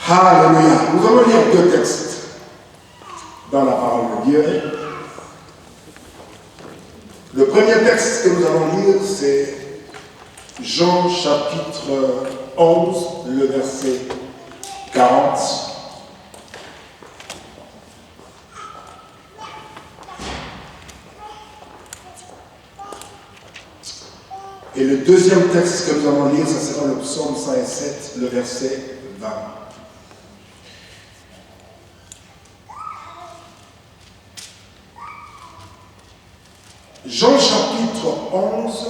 Alléluia. Nous allons lire deux textes dans la parole de Dieu. Le premier texte que nous allons lire, c'est Jean chapitre 11, le verset 40. Et le deuxième texte que nous allons lire, ce sera le psaume 107, le verset 20. Jean chapitre 11,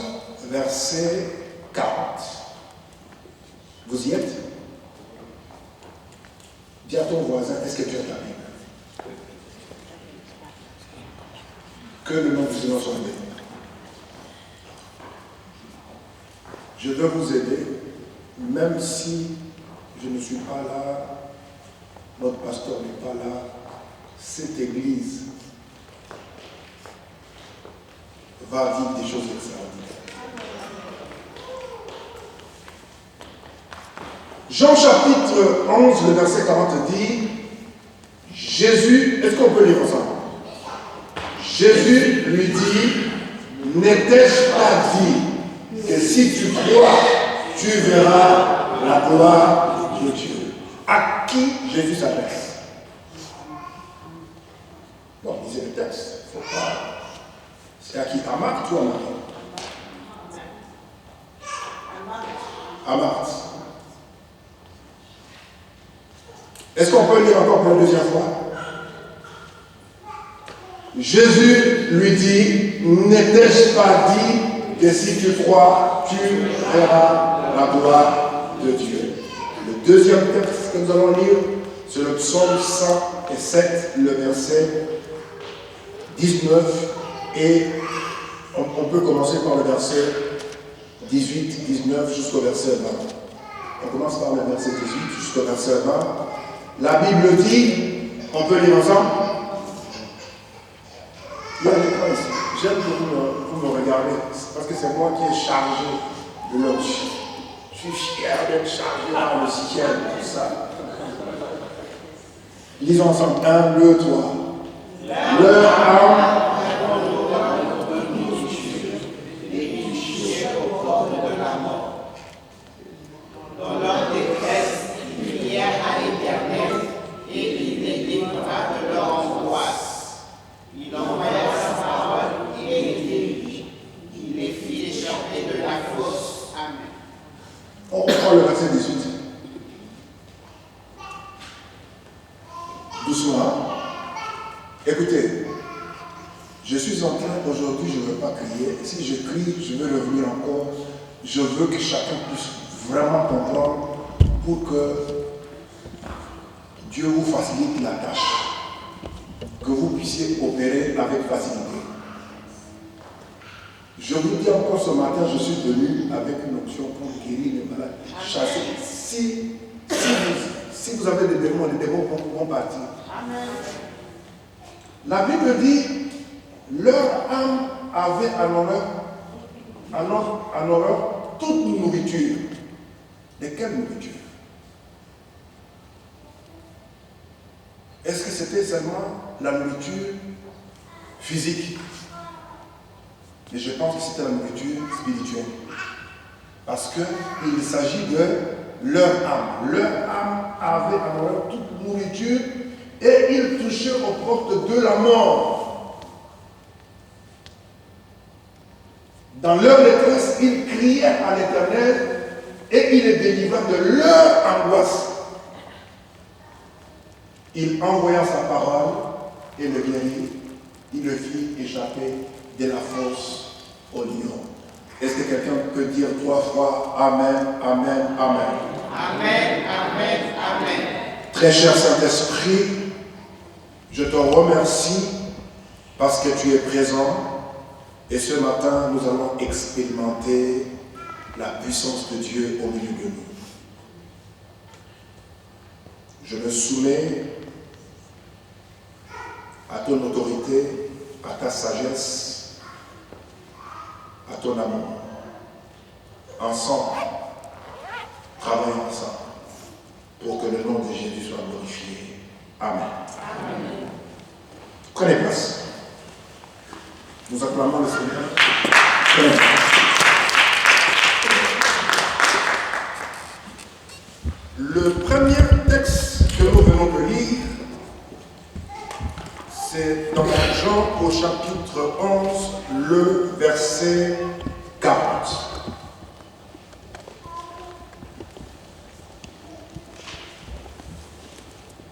verset 40. Vous y êtes? Dis à ton voisin, est-ce que tu as ta Bible? Que le nom du Seigneur soit béni. Je veux vous aider, même si je ne suis pas là, notre pasteur n'est pas là, cette église va vivre des choses extraordinaires. Jean chapitre 11, le verset 40 dit, Jésus, est-ce qu'on peut lire ensemble? Jésus lui dit, n'étais-je pas dit que si tu crois, tu verras la gloire de Dieu? À qui Jésus s'adresse? Non, lisez le texte, il ne faut pas. C'est à qui? À Marthe ou à Marie? À Marthe. Est-ce qu'on peut lire encore pour la deuxième fois? Jésus lui dit, n'étais-je pas dit que si tu crois, tu verras la gloire de Dieu? Le deuxième texte que nous allons lire, c'est le psaume 107, le verset 19, et on peut commencer par le verset 18, 19 jusqu'au verset 20. On commence par le verset 18 jusqu'au verset 20. La Bible dit, on peut lire ensemble? Il y a un écran ici. J'aime que vous me regardez, parce que c'est moi qui ai chargé de l'autre. Je suis fier d'être chargé par le ciel, tout ça. Lisons ensemble. 1, 2, 3. Leur âme dans leur détresse, ils prièrent à l'Éternel et il les délivra de leur angoisse. Il envoya sa parole et les guérit. Il les fit échapper de la fosse. Amen. On reprend le verset 18. Doucement. Écoutez, je suis en train aujourd'hui, je ne veux pas crier. Si je crie, je veux revenir encore. Je veux que chacun puisse vraiment comprendre pour que Dieu vous facilite la tâche, que vous puissiez opérer avec facilité. Je vous dis encore ce matin, je suis venu avec une option pour guérir les malades, chasser. Si vous avez des démons, les démons vont partir. Amen. La Bible dit, leur âme avait en horreur toute nourriture. De quelle nourriture? Est-ce que c'était seulement la nourriture physique? Mais je pense que c'était la nourriture spirituelle. Parce qu'il s'agit de leur âme. Leur âme avait en horreur toute nourriture et ils touchaient aux portes de la mort. Dans leur détresse, ils criaient à l'Éternel et il les délivra de leur angoisse. Il envoya sa parole et le guérit. Il le fit échapper de la fosse au lion. Est-ce que quelqu'un peut dire 3 fois Amen, Amen, Amen? Amen, Amen, Amen. Très cher Saint-Esprit, je te remercie parce que tu es présent. Et ce matin, nous allons expérimenter la puissance de Dieu au milieu de nous. Je me soumets à ton autorité, à ta sagesse, à ton amour. Ensemble, travaillons ensemble. pour que le nom de Jésus soit glorifié. Amen. Amen. Prenez place. Nous acclamons le Seigneur. Prenez place. Le premier texte que nous venons de lire, c'est dans Jean au chapitre 11, le verset 40.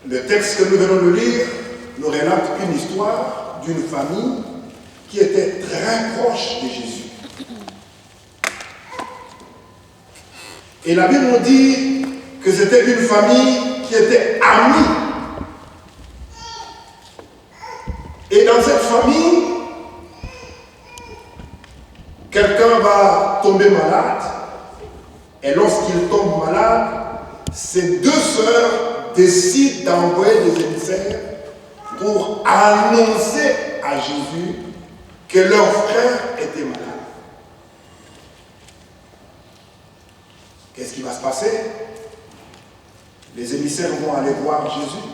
Le texte que nous venons de lire nous relate une histoire d'une famille qui était très proche de Jésus. Et la Bible nous dit que c'était une famille qui était amie. Et dans cette famille, quelqu'un va tomber malade. Et lorsqu'il tombe malade, ses deux sœurs décident d'envoyer des émissaires pour annoncer à Jésus que leur frère était malade. Qu'est-ce qui va se passer? Les émissaires vont aller voir Jésus.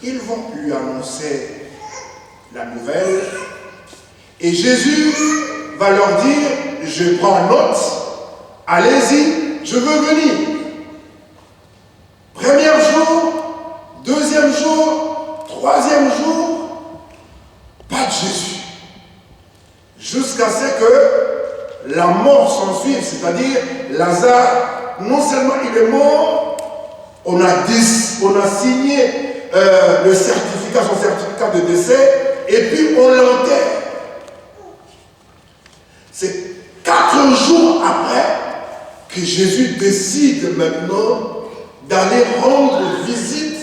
Ils vont lui annoncer la nouvelle. Et Jésus va leur dire, je prends note, allez-y, je veux venir. Premier jour, deuxième jour, troisième jour, pas de Jésus. Jusqu'à ce que la mort s'en suive, c'est-à-dire Lazare, non seulement il est mort, on a signé son certificat de décès, et puis on l'enterre. C'est 4 jours après que Jésus décide maintenant d'aller rendre visite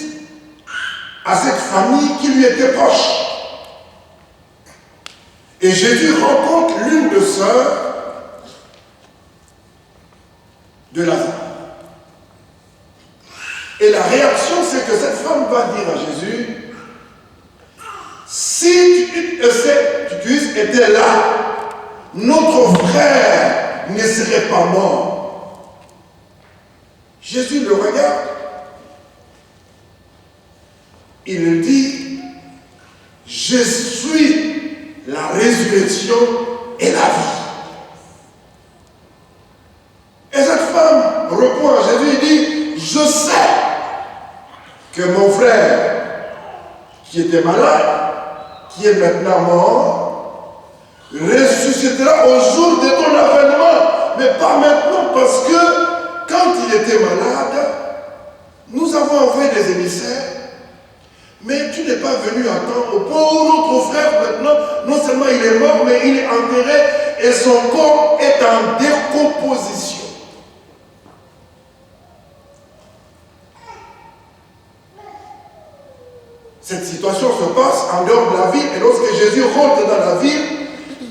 à cette famille qui lui était proche. Et Jésus rencontre l'une des sœurs de Lazare. Et la réaction, c'est que cette femme va dire à Jésus, si Titus était là, notre frère ne serait pas mort. Jésus le regarde. Il dit, je suis la résurrection et la vie. Et cette femme répond à Jésus et dit, je sais que mon frère qui était malade, qui est maintenant mort, ressuscitera au jour de ton avènement, mais pas maintenant, parce que quand il était malade, nous avons envoyé des émissaires, mais tu n'es pas venu à temps au point où notre frère maintenant, non seulement il est mort, mais il est enterré et son corps est en décomposition. Cette situation se passe en dehors de la ville, et lorsque Jésus rentre dans la ville,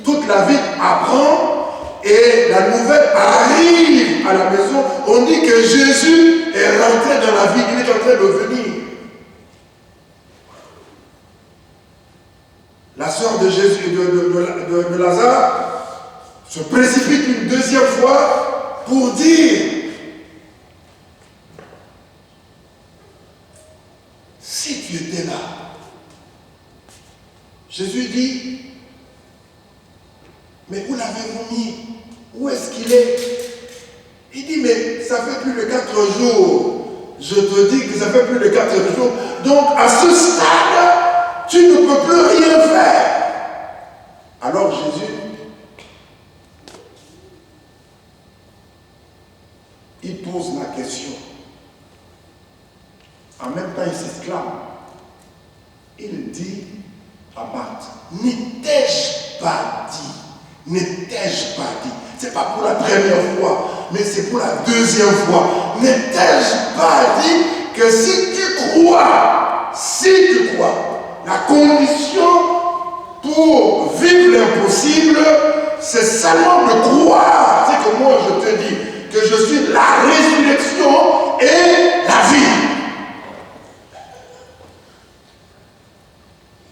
toute la ville apprend et la nouvelle arrive à la maison. On dit que Jésus est rentré dans la ville, il est en train de venir. La sœur de Jésus, de Lazare se précipite une deuxième fois pour dire, si tu étais là. Jésus dit, mais où l'avez-vous mis? Où est-ce qu'il est? Il dit, mais ça fait plus de 4 jours. Je te dis que ça fait plus de 4 jours. Donc à ce stade, tu ne peux plus rien faire. Alors Jésus, il pose la question. En même temps, il s'exclame. Il dit à Marthe, n'étais-je pas dit? N'étais-je pas dit? Ce n'est pas pour la première fois, mais c'est pour la deuxième fois. N'étais-je pas dit que si tu crois, la condition pour vivre l'impossible, c'est seulement de croire. C'est que moi je te dis que je suis la résurrection et la vie.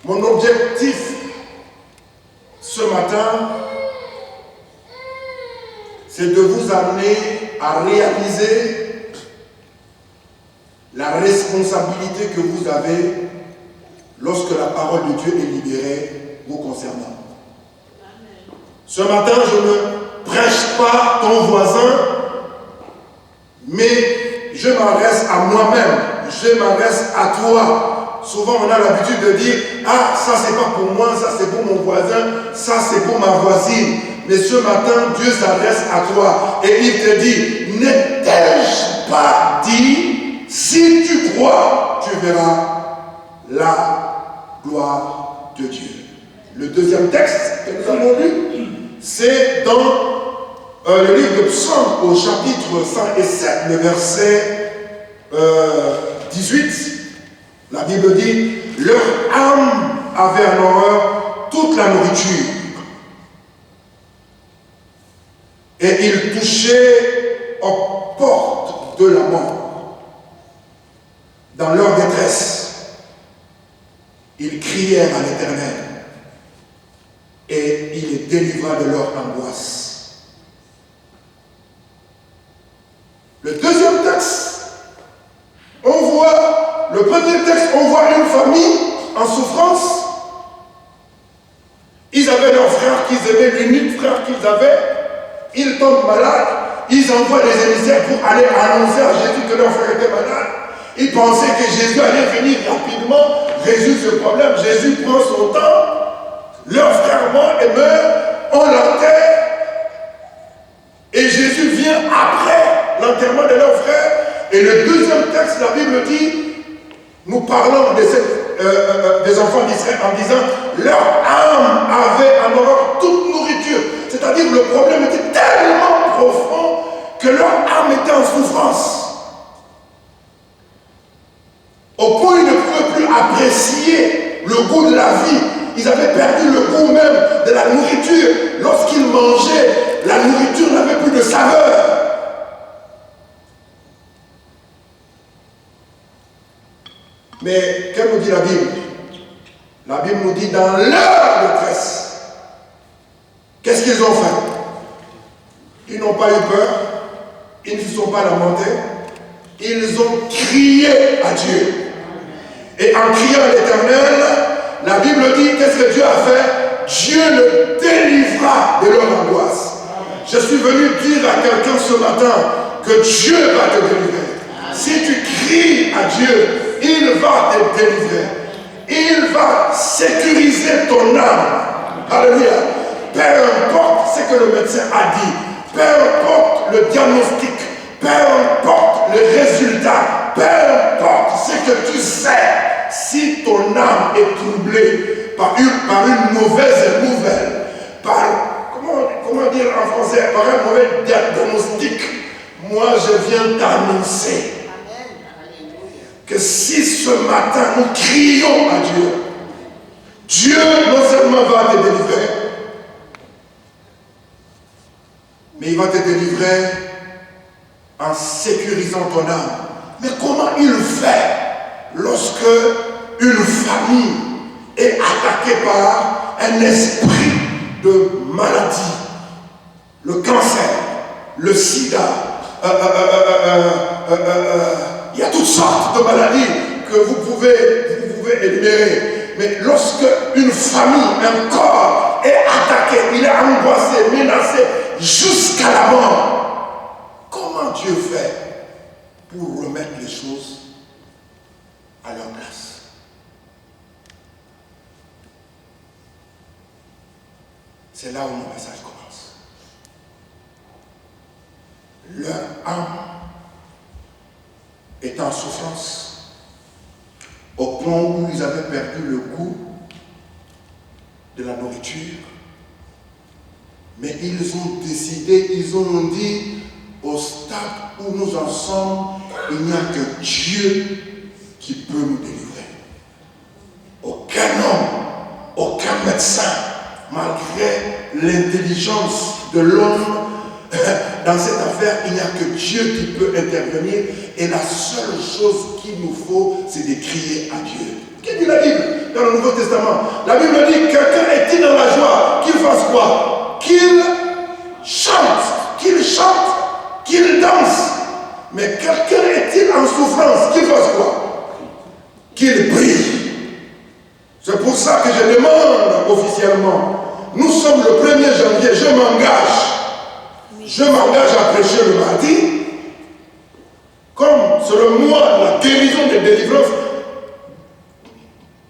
Mon objectif ce matin, c'est de vous amener à réaliser responsabilité que vous avez lorsque la parole de Dieu est libérée vous concernant. Ce matin, je ne prêche pas ton voisin, mais je m'adresse à moi-même, je m'adresse à toi. Souvent, on a l'habitude de dire, ah, ça c'est pas pour moi, ça c'est pour mon voisin, ça c'est pour ma voisine. Mais ce matin, Dieu s'adresse à toi et il te dit, ne t'ai-je pas dit, si tu crois, tu verras la gloire de Dieu. Le deuxième texte que nous avons lu, c'est dans le livre de Psaume au chapitre 107, le verset 18. La Bible dit, leur âme avait en horreur toute la nourriture. Et ils touchaient aux portes de la mort. Dans leur détresse, ils crièrent à l'Éternel. Et il les délivra de leur angoisse. Le deuxième texte, le premier texte, on voit une famille en souffrance. Ils avaient leur frère qu'ils aimaient, l'unique frère qu'ils avaient. Ils tombent malades. Ils envoient des émissaires pour aller annoncer à Jésus que leur frère était malade. Ils pensaient que Jésus allait venir rapidement résoudre ce problème. Jésus prend son temps. Leur frère mort et meurt, on l'enterre. Et Jésus vient après l'enterrement de leur frère. Et le deuxième texte, la Bible dit, nous parlons des enfants d'Israël en disant, leur âme avait en horreur toute nourriture. C'est-à-dire le problème était tellement profond que leur âme était en souffrance. Au point où ils ne pouvaient plus apprécier le goût de la vie. Ils avaient perdu le goût même de la nourriture. Lorsqu'ils mangeaient, la nourriture n'avait plus de saveur. Mais qu'est-ce que nous dit la Bible? La Bible nous dit dans leur détresse, qu'est-ce qu'ils ont fait? Ils n'ont pas eu peur, ils ne se sont pas lamentés, ils ont crié à Dieu. Et en criant à l'Éternel, la Bible dit, qu'est-ce que Dieu a fait? Dieu le délivra de leur angoisse. Je suis venu dire à quelqu'un ce matin que Dieu va te délivrer. Si tu cries à Dieu, il va te délivrer. Il va sécuriser ton âme. Alléluia. Peu importe ce que le médecin a dit, peu importe le diagnostic, peu importe le résultat, peu importe ce que tu sais, si ton âme est troublée par une mauvaise nouvelle, par, comment dire en français, par un mauvais diagnostic, moi je viens t'annoncer que si ce matin nous crions à Dieu, Dieu non seulement va te délivrer, mais il va te délivrer en sécurisant ton âme. Mais comment il fait lorsque une famille est attaquée par un esprit de maladie, le cancer, le sida, il y a toutes sortes de maladies que vous pouvez énumérer. Mais lorsque une famille, un corps est attaqué, il est angoissé, menacé jusqu'à la mort, comment Dieu fait pour remettre les choses à leur place? C'est là où mon message commence. Leur âme est en souffrance au point où ils avaient perdu le goût de la nourriture. Mais ils ont décidé, ils ont dit, au stade où nous en sommes, il n'y a que Dieu qui peut nous délivrer. Aucun homme, aucun médecin, malgré l'intelligence de l'homme, dans cette affaire, il n'y a que Dieu qui peut intervenir. Et la seule chose qu'il nous faut, c'est de crier à Dieu. Qu'est-ce que dit la Bible dans le Nouveau Testament? La Bible dit, quelqu'un est-il dans la joie, qu'il fasse quoi? Qu'il chante, qu'il danse. Mais quelqu'un est-il en souffrance, qu'il fasse quoi? Qu'il prie. C'est pour ça que je demande officiellement, nous sommes le 1er janvier, je m'engage à prêcher le mardi, comme c'est le mois de la guérison des délivrances,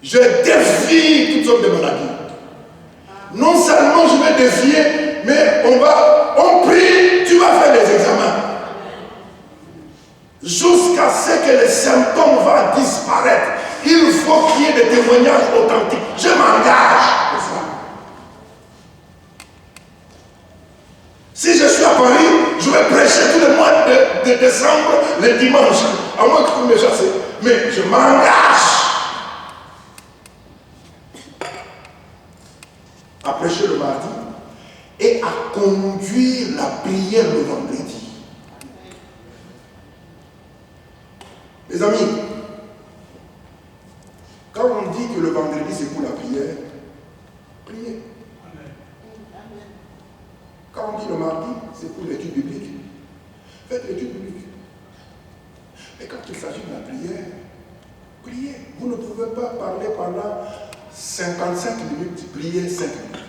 je défie toutes sortes de maladies. Non seulement je vais défier, mais on prie, tu vas faire des examens. Jusqu'à ce que les symptômes vont disparaître. Il faut qu'il y ait des témoignages authentiques. Je m'engage pour ça. Si je suis à Paris, je vais prêcher tous les mois de décembre, les dimanches, à moins que vous me chassez. Mais je m'engage à prêcher le mardi et à conduire la prière le vendredi. Mes amis, quand on dit que le vendredi c'est pour la prière, priez. Quand on dit le mardi, c'est pour l'étude biblique, faites l'étude biblique. Mais quand il s'agit de la prière, priez. Vous ne pouvez pas parler pendant 55 minutes, prier 5 minutes.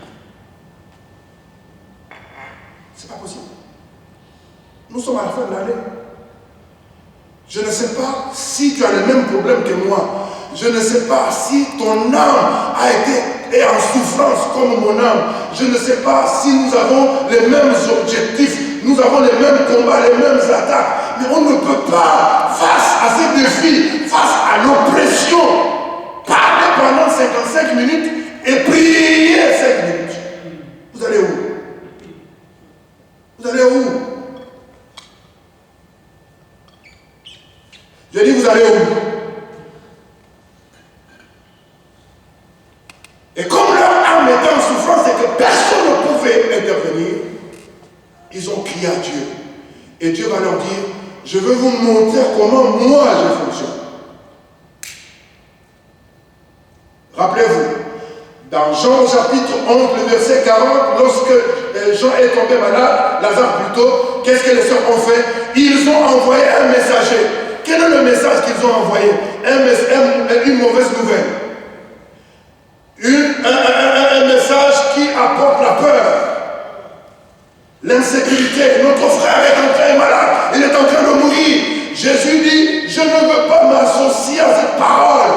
C'est pas possible. Nous sommes à la fin de l'année. Je ne sais pas si tu as le même problème que moi. Je ne sais pas si ton âme est en souffrance comme mon âme. Je ne sais pas si nous avons les mêmes objectifs, nous avons les mêmes combats, les mêmes attaques. Mais on ne peut pas, face à ces défis, face à l'oppression, parler pendant 55 minutes et prier 5 minutes. Vous allez où? Vous allez où? Je dis, vous allez où? Et comme leur âme était en souffrance et que personne ne pouvait intervenir, ils ont crié à Dieu. Et Dieu va leur dire, je veux vous montrer comment moi je fonctionne. Rappelez-vous, dans Jean chapitre 11, le verset 40, lorsque Jean est tombé malade, Lazare plutôt, qu'est-ce que les sœurs ont fait? Ils ont envoyé un messager. Quel est le message qu'ils ont envoyé? Une mauvaise nouvelle. Un message qui apporte la peur, l'insécurité. Notre frère est malade, il est en train de mourir. Jésus dit, je ne veux pas m'associer à cette parole.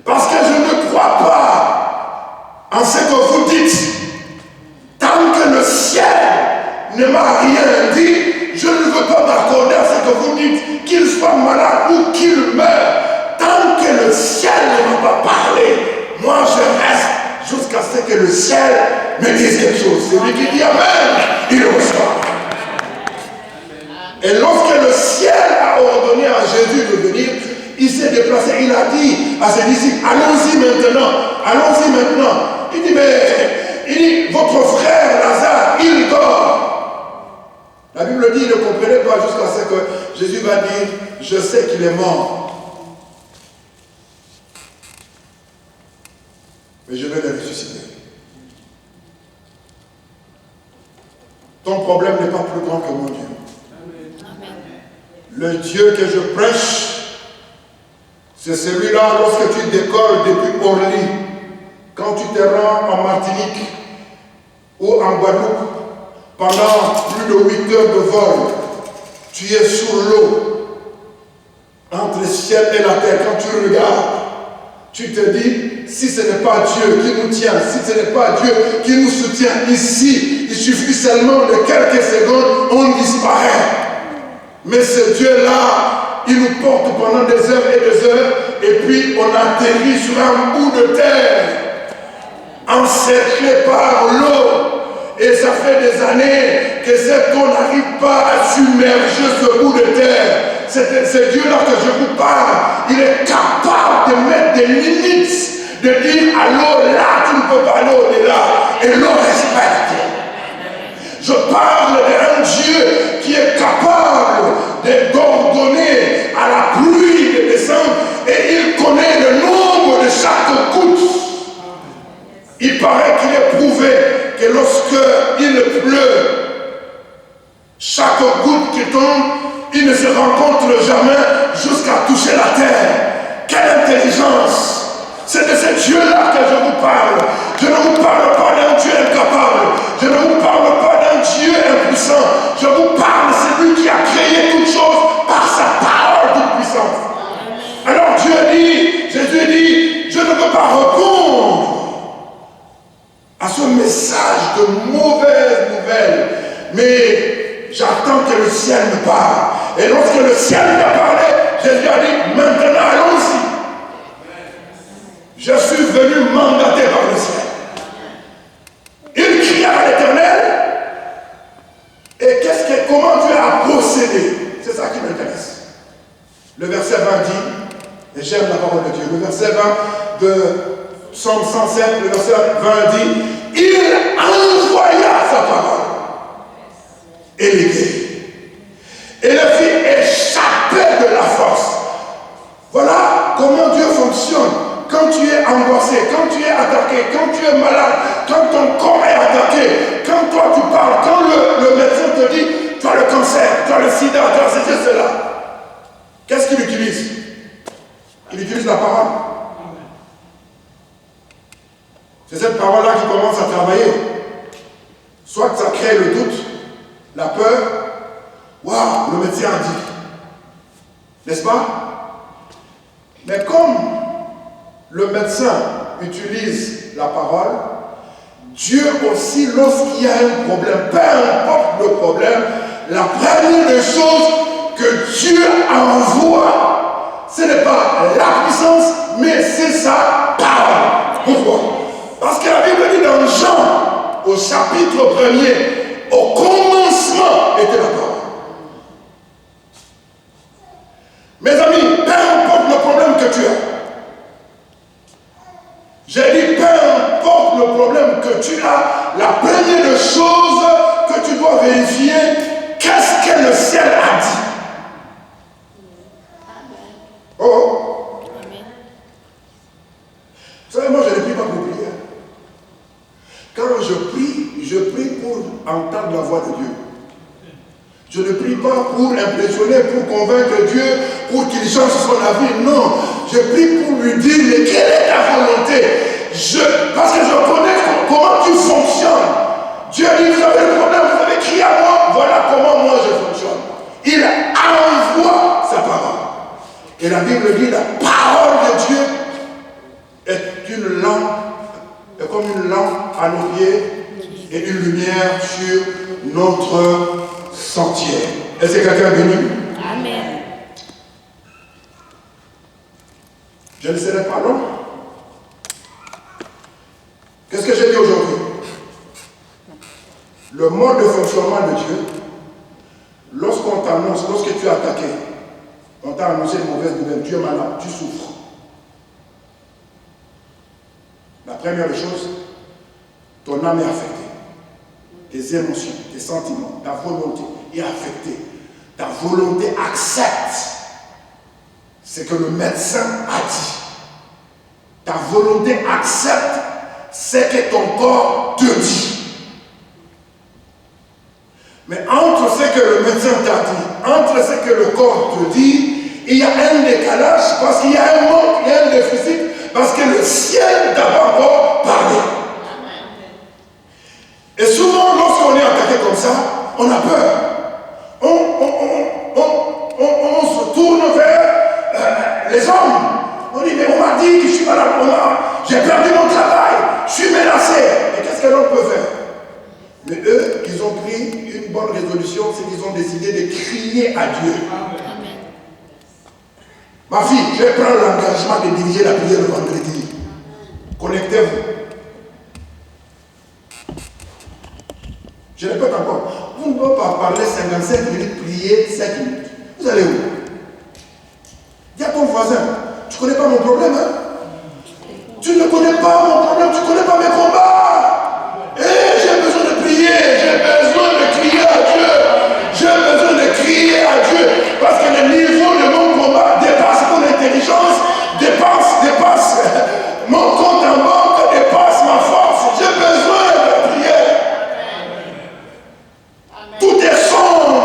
Parce que je ne crois pas en ce que vous dites. Tant que le ciel ne m'a rien dit, je ne veux pas m'accorder à ce que vous dites, qu'il soit malade ou qu'il meure. Tant que le ciel ne m'a pas parlé, moi je reste jusqu'à ce que le ciel me dise quelque chose. Celui qui dit Amen, il reçoit. Et lorsque le ciel a ordonné à Jésus de venir, il s'est déplacé, il a dit à ses disciples, allons-y maintenant, allons-y maintenant. Il dit, votre frère Lazare, il dort. La Bible dit, il ne comprenait pas jusqu'à ce que Jésus va dire, je sais qu'il est mort. Mais je vais le ressusciter. Ton problème n'est pas plus grand que mon Dieu. Le Dieu que je prêche, c'est celui-là lorsque tu décolles depuis Orly, quand tu te rends en Martinique ou en Guadeloupe, pendant plus de 8 heures de vol, tu es sur l'eau, entre le ciel et la terre. Quand tu regardes, tu te dis, si ce n'est pas Dieu qui nous tient, si ce n'est pas Dieu qui nous soutient ici, il suffit seulement de quelques secondes, on disparaît. Mais ce Dieu-là, il nous porte pendant des heures et des heures, et puis on atterrit sur un bout de terre, encerclé par l'eau. Et ça fait des années que cette eau n'arrive pas à submerger ce bout de terre. C'est Dieu-là que je vous parle. Il est capable de mettre des limites, de dire à l'eau, là, tu ne peux pas aller au-delà. Et l'eau respecte. Je parle d'un Dieu qui est capable d'ordonner à la pluie de descendre et il connaît le nombre de chaque goutte. Il paraît qu'il est prouvé que lorsqu'il pleut, Chaque goutte qui tombe, il ne se rencontre jamais jusqu'à toucher la terre. Quelle intelligence! C'est de ce Dieu-là que je vous parle. Je ne vous parle pas d'un Dieu incapable. Je ne vous parle pas d'un Dieu impuissant. Je vous parle de celui qui a créé toutes choses par sa parole toute puissante. Alors Dieu dit, Jésus dit, je ne veux pas répondre à ce message de mauvaises nouvelles, mais j'attends que le ciel me parle. Et lorsque le ciel m'a parlé, Jésus a dit, maintenant allons-y. Je suis venu mandaté par le ciel. Il cria à l'Éternel. Et comment Dieu a procédé? C'est ça qui m'intéresse. Le verset 20 dit, et j'aime la parole de Dieu, le verset 20 de Psaume 107, le verset 20 dit, il envoya sa parole et les guérit. Et le fit échapper de la force. Voilà comment Dieu fonctionne. Quand tu es angoissé, quand tu es attaqué, quand tu es malade, quand ton corps est attaqué, quand toi tu parles, quand le médecin te dit tu as le cancer, tu as le sida, tu as ceci, cela, qu'est-ce qu'il utilise? Il utilise la parole. C'est cette parole-là qui commence à travailler. Soit ça crée le doute, la peur. Waouh, le médecin a dit. N'est-ce pas? Mais comme le médecin utilise la parole, Dieu aussi, lorsqu'il y a un problème, peu importe le problème, la première des choses que Dieu envoie, ce n'est pas la puissance, mais c'est sa parole. Pourquoi? Parce que la Bible dit dans Jean, au chapitre 1er, au commencement était la parole. Mes amis, peu importe le problème que tu as, j'ai dit, peu importe le problème que tu as, la première des choses que tu dois vérifier, qu'est-ce que le ciel a dit? Oh! Amen. Vous savez, moi je ne prie pas pour prier. Quand je prie pour entendre la voix de Dieu. Je ne prie pas pour impressionner, pour convaincre Dieu, pour qu'il change son avis. Non, je prie pour lui dire, mais quelle est ta volonté? Parce que je connais comment tu fonctionnes. Dieu dit, vous avez le problème, vous avez crié à moi, voilà comment moi je fonctionne. Il envoie sa parole. Et la Bible dit, la parole de Dieu est une lampe, est comme une lampe à nos pieds et une lumière sur notre sentier. Est-ce que quelqu'un est béni? Amen. Je ne serai pas long. Qu'est-ce que j'ai dit aujourd'hui? Le mode de fonctionnement de Dieu, lorsqu'on t'annonce, lorsque tu es attaqué, on t'a annoncé une mauvaise nouvelle, tu es malade, tu souffres. La première chose, ton âme est affectée. Tes émotions, tes sentiments, ta volonté est affectée. Ta volonté accepte ce que le médecin a dit. Ta volonté accepte ce que ton corps te dit. Mais entre ce que le médecin t'a dit, entre ce que le corps te dit, il y a un décalage parce qu'il y a un manque, il y a un déficit, parce que le ciel n'a pas encore parlé. Et souvent, lorsqu'on est attaqué comme ça, on a peur. On se tourne vers les hommes. On dit, mais on m'a dit que je suis malade, j'ai perdu mon travail, je suis menacé. Et qu'est-ce que l'on peut faire? Mais eux, ils ont pris une bonne résolution, c'est qu'ils ont décidé de crier à Dieu. Amen. Ma fille, je vais prendre l'engagement de diriger la prière le vendredi. Connectez-vous. Je répète encore, vous ne pouvez pas parler 55 minutes, prier 5 minutes. Vous allez où? Dis à ton voisin, tu ne connais pas mon problème, hein? Tu ne connais pas mon problème, tu ne connais pas mes combats. Et j'ai besoin de prier, j'ai besoin de crier à Dieu. J'ai besoin de crier à Dieu. Parce que le niveau de mon combat dépasse mon intelligence, dépasse mon compte en banque, dépasse ma force. J'ai besoin de prier. Tout est sombre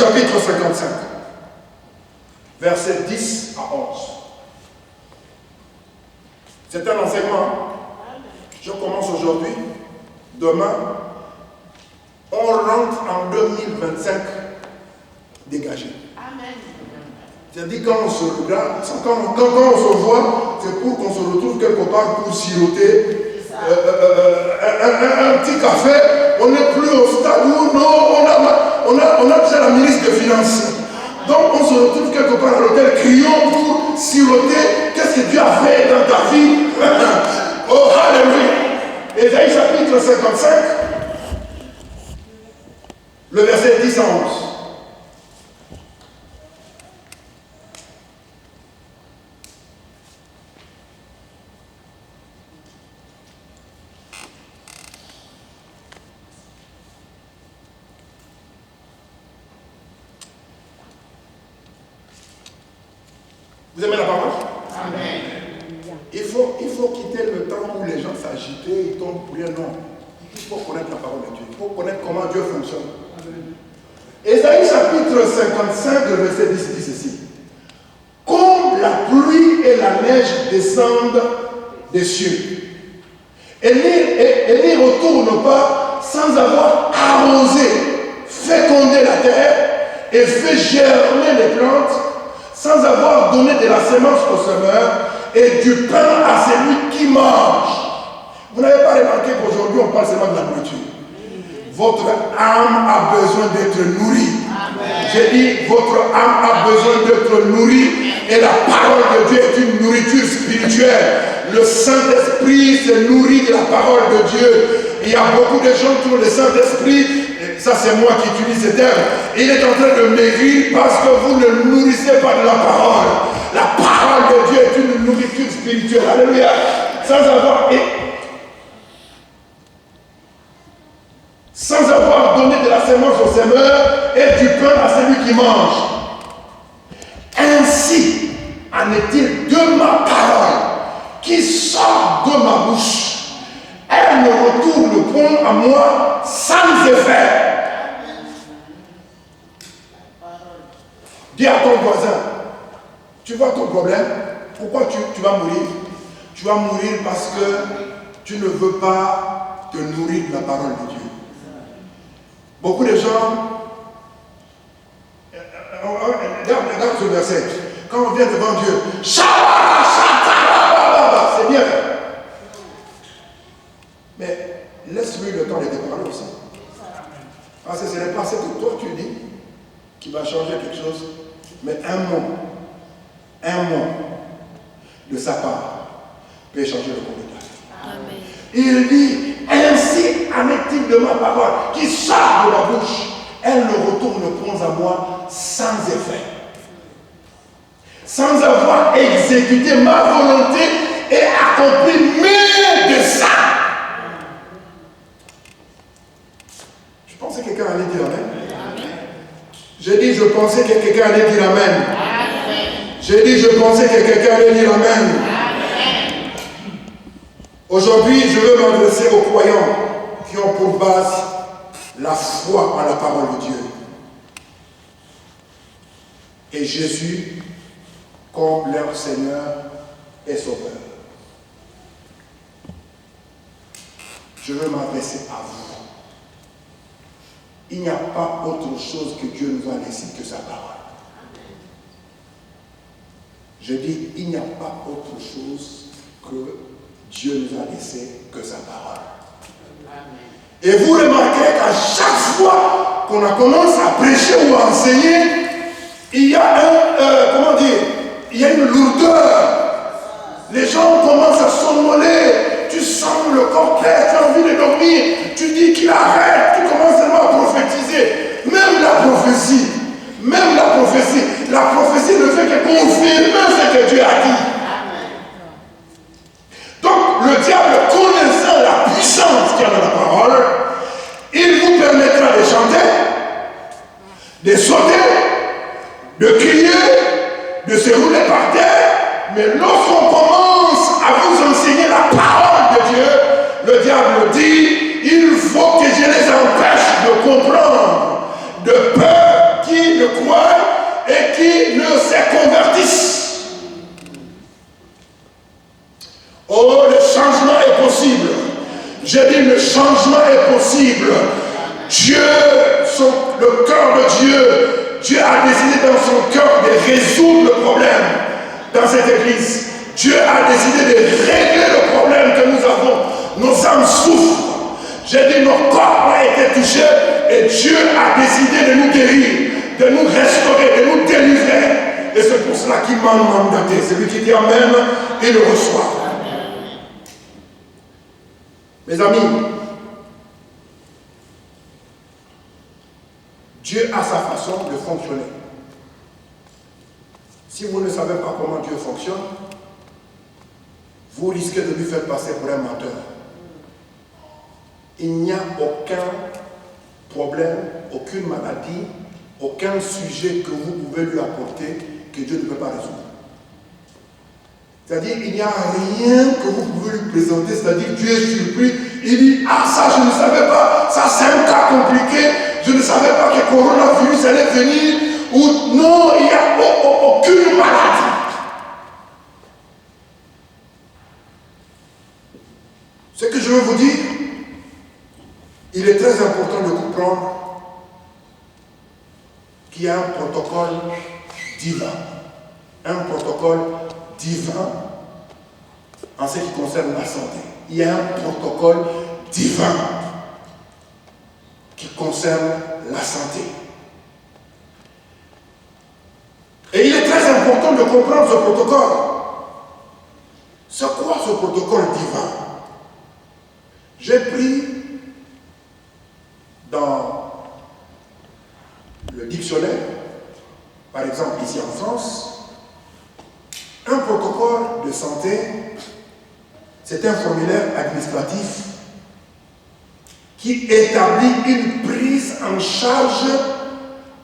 chapitre 55, versets 10 à 11. C'est un enseignement. Je commence aujourd'hui. Demain, on rentre en 2025 dégagé. Amen. C'est-à-dire quand on se regarde, quand on se voit, c'est pour qu'on se retrouve quelque part pour siroter un petit café. On n'est plus au stade où on a déjà la ministre des Finances. Donc on se retrouve quelque part à l'hôtel criant pour siroter qu'est-ce que Dieu a fait dans ta vie. Oh, alléluia. Ésaïe chapitre 55, le verset 10 à 11. Vous aimez la parole? Amen. Il faut quitter le temps où les gens s'agitaient, ils tombent pour rien. Non. Il faut connaître la parole de Dieu. Il faut connaître comment Dieu fonctionne. Ésaïe chapitre 55, le verset 10 dit ceci. Comme la pluie et la neige descendent des cieux, et n'y retournent pas sans avoir arrosé, fécondé la terre et fait germer les plantes, sans avoir donné de la semence au semeur et du pain à celui qui mange. Vous n'avez pas remarqué qu'aujourd'hui on parle seulement de la nourriture. Votre âme a besoin d'être nourrie. J'ai dit, votre âme a besoin d'être nourrie et la parole de Dieu est une nourriture spirituelle. Le Saint-Esprit se nourrit de la parole de Dieu. Il y a beaucoup de gens qui ont le Saint-Esprit. Ça c'est moi qui utilise ce terme. Il est en train de maigrir parce que vous ne nourrissez pas de la parole. La parole de Dieu est une nourriture spirituelle. Alléluia. Sans avoir donné de la semence au semeur et du pain à celui qui mange. Ainsi en est-il de ma parole qui sort de ma bouche. Elle ne retourne point à moi sans effet. Dis à ton voisin, tu vois ton problème, pourquoi tu vas mourir? Tu vas mourir parce que tu ne veux pas te nourrir de la parole de Dieu. Beaucoup de gens, regarde ce verset, quand on vient devant Dieu, c'est bien. Mais laisse-lui le temps de te parler aussi. Parce que ce n'est pas ce que toi tu dis qui va changer quelque chose, mais un mot de sa part peut changer le cours de ta vie. Il dit, ainsi en est-il de ma parole qui sort de ma bouche, elle ne retourne point à moi sans effet, sans avoir exécuté ma volonté et accompli mes desseins. Je pensais que quelqu'un allait dire amen. J'ai dit, je pensais que quelqu'un allait dire amen. J'ai dit, je pensais que quelqu'un allait dire amen. Aujourd'hui, je veux m'adresser aux croyants qui ont pour base la foi en la parole de Dieu. Et Jésus comme leur Seigneur et Sauveur. Je veux m'adresser à vous. Il n'y a pas autre chose que Dieu nous a laissé que sa parole. Je dis, il n'y a pas autre chose que Dieu nous a laissé que sa parole. Et vous remarquerez qu'à chaque fois qu'on a commencé à prêcher ou à enseigner, il y a il y a une lourdeur. Les gens commencent à somnoler. Tu sens le corps prêt, tu as envie de dormir. Tu dis qu'il arrête, tu commences seulement à prophétiser. Même la prophétie ne fait que confirmer ce que Dieu a dit. Donc le diable, connaissant la puissance qu'il y a dans la parole, il vous permettra de chanter, de sauter, de crier, de se rouler par terre, mais lorsqu'on commence à vous enseigner la parole de Dieu, le diable dit, il faut que je les empêche de comprendre, de peur qui le croient et qui ne se convertissent. Oh, le changement est possible. J'ai dit le changement est possible. Dieu, le cœur de Dieu, Dieu a décidé dans son cœur de résoudre le problème dans cette église. Dieu a décidé de régler le problème que nous avons. Nos âmes souffrent. J'ai dit nos corps ont été touchés et Dieu a décidé de nous guérir, de nous restaurer, de nous délivrer. Et c'est pour cela qu'il m'a mandaté. Celui qui dit Amen, il le reçoit. Mes amis, Dieu a sa façon de fonctionner. Si vous ne savez pas comment Dieu fonctionne, vous risquez de lui faire passer pour un menteur. Il n'y a aucun problème, aucune maladie, aucun sujet que vous pouvez lui apporter que Dieu ne peut pas résoudre. C'est-à-dire, il n'y a rien que vous pouvez lui présenter, c'est-à-dire Dieu est surpris, il dit, ah ça je ne savais pas, ça c'est un cas compliqué, je ne savais pas que le coronavirus allait venir, ou non, il n'y a aucune maladie. Ce que je veux vous dire, il est très important de comprendre qu'il y a un protocole divin. Un protocole divin en ce qui concerne la santé. Il y a un protocole divin qui concerne la santé. Et il est très important de comprendre ce protocole. C'est quoi ce protocole divin? J'ai pris dans le dictionnaire, par exemple ici en France, un protocole de santé, c'est un formulaire administratif qui établit une prise en charge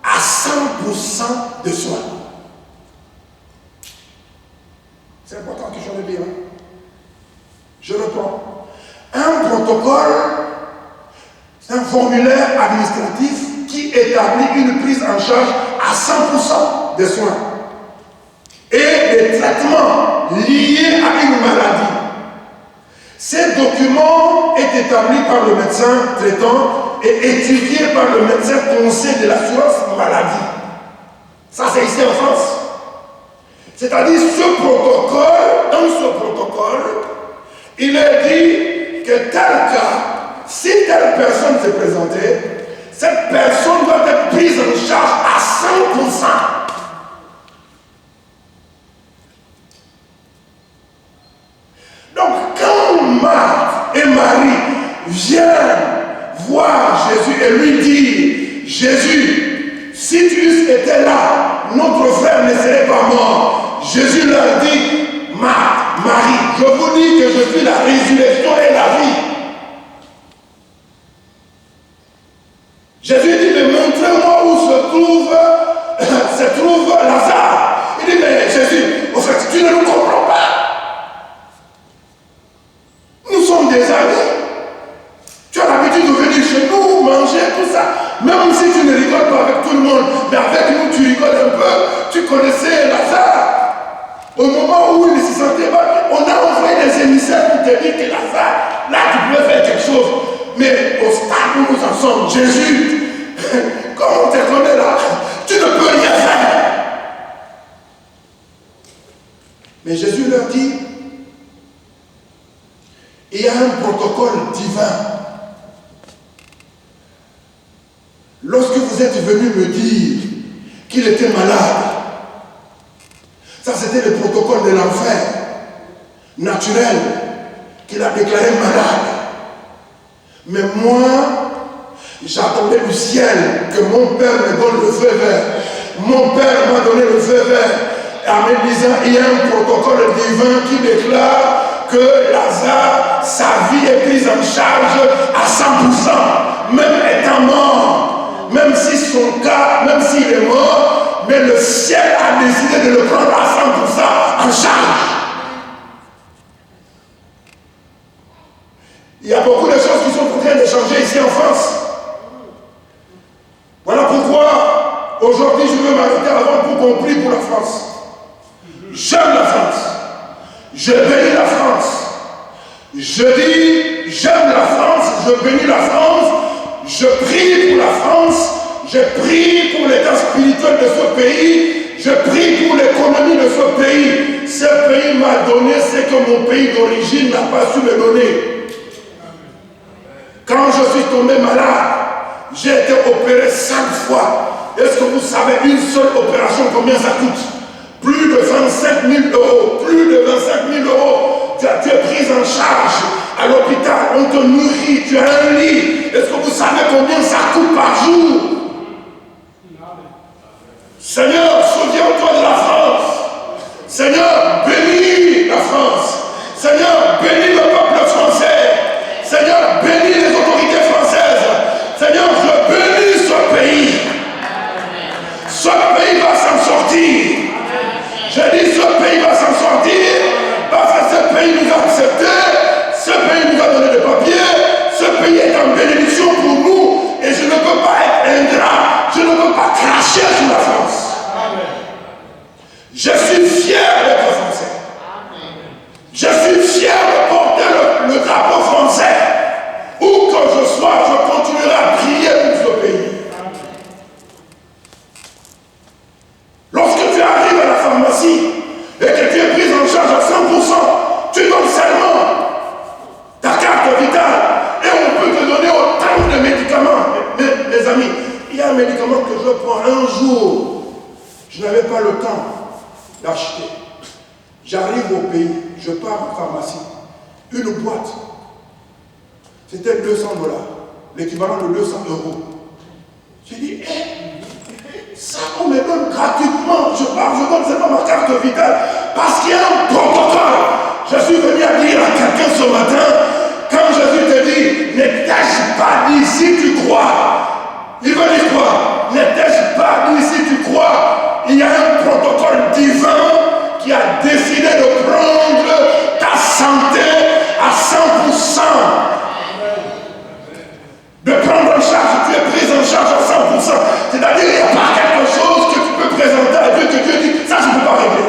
à 100% de soins. C'est important que je le dise. Je reprends. Un protocole, c'est un formulaire administratif qui établit une prise en charge à 100% des soins et des traitements liés à une maladie. Ces documents est établi par le médecin traitant et étudié par le médecin conseil de l'assurance maladie. Ça, c'est ici en France. C'est-à-dire, ce protocole, dans ce protocole, il est dit que tel cas, si telle personne s'est présentée, cette personne doit être prise en charge à 100%. Donc, quand Marthe et Marie viennent voir Jésus et lui disent, Jésus, si tu étais là, notre frère ne serait pas mort. Jésus leur dit, Marthe, Marie, je vous dis que je suis la résurrection et la vie. Jésus dit, mais montrez-moi où se trouve Lazare. Il dit, mais Jésus, au fait, tu ne nous comprends pas. Nous sommes des amis. Tu as l'habitude de venir chez nous, manger, tout ça. Même si tu ne rigoles pas avec tout le monde, mais avec nous, tu rigoles un peu. Tu connaissais Lazare. Au moment où il ne se sentait pas, on a envoyé des émissaires pour te dire que Lazare, là, tu peux faire quelque chose. Mais au stade où nous en sommes, Jésus, comme on te connaît là, tu ne peux rien faire. Mais Jésus leur dit, il y a un protocole divin. Lorsque vous êtes venu me dire qu'il était malade, ça c'était le protocole de l'enfer naturel qu'il a déclaré malade. Mais moi, j'attendais du ciel que mon Père me donne le feu vert. Mon Père m'a donné le feu vert en me disant, il y a un protocole divin qui déclare que Lazare, sa vie est prise en charge à 100%, même étant mort, même si son cas, même s'il est mort, mais le ciel a décidé de le prendre à 100% en charge. Il y a beaucoup de choses qui sont en train de changer ici en France. Voilà pourquoi Aujourd'hui, je veux m'arrêter avant pour qu'on prie pour la France. J'aime la France. Je bénis la France. Je dis, j'aime la France, je bénis la France, je prie pour la France, je prie pour l'état spirituel de ce pays, je prie pour l'économie de ce pays. Ce pays m'a donné ce que mon pays d'origine n'a pas su me donner. Quand je suis tombé malade, j'ai été opéré 5 fois. Est-ce que vous savez une seule opération combien ça coûte? Plus de 25 000 euros. Plus de 25 000 euros. Tu es pris en charge à l'hôpital. On te nourrit. Tu as un lit. Est-ce que vous savez combien ça coûte par jour? Seigneur, souviens-toi de la France. Seigneur, bénis la France. Seigneur, bénis le peuple français. Seigneur, bénis les autorités françaises. Seigneur, je bénis ce pays. Ce pays va s'en sortir. Je dis ce pays va s'en sortir parce que ce pays nous a accepté, ce pays nous a donné des papiers, ce pays est en bénédiction pour nous et je ne peux pas être ingrat, je ne peux pas cracher sur la France. Je suis fier d'être français. Je suis fier de porter le drapeau français. Où que je sois, je continuerai à prier pour ce pays. Lorsque tu arrives à la pharmacie et que tu es pris en charge à 100%, tu donnes seulement ta carte vitale et on peut te donner autant de médicaments. Mes amis, il y a un médicament que je prends un jour. Je n'avais pas le temps d'acheter. J'arrive au pays, je pars en pharmacie. Une boîte, c'était 200$, l'équivalent de 200 euros. J'ai dit, ça on me donne gratuitement. Je donne seulement ma carte vitale parce qu'il y a un protocole. Je suis venu à dire à quelqu'un ce matin, quand Jésus te dit, ne t'ai-je pas dit si tu crois. Il veut dire quoi? Ne t'ai-je pas dit si tu crois. Il y a un protocole divin qui a décidé de prendre ta santé à 100%. De prendre en charge, tu es prise en charge à 100%. C'est-à-dire, il n'y a pas quelque chose que tu peux présenter à Dieu, que Dieu dit, ça je ne peux pas régler.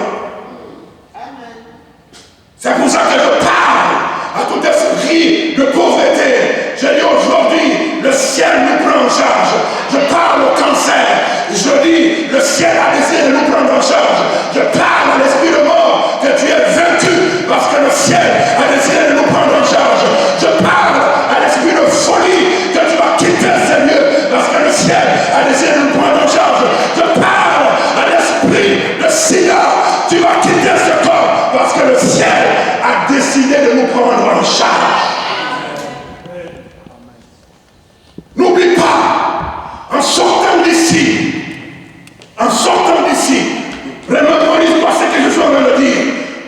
C'est pour ça que je parle à tout esprit de pauvreté. Je dis aujourd'hui, le ciel nous prend en charge. Je parle au cancer. Je dis, le ciel a décidé de nous prendre en charge. Je parle à l'esprit de mort, que tu es vaincu parce que le ciel a décidé de nous prendre en charge. Je parle à l'esprit de folie, que tu vas quitter ces lieux parce que le ciel a décidé de nous prendre en charge. Je parle à l'esprit de sida, tu vas quitter ce corps parce que le ciel a décidé de nous prendre en charge. N'oublie pas, en sortant d'ici, remets-moi l'histoire, c'est que je suis en train de dire,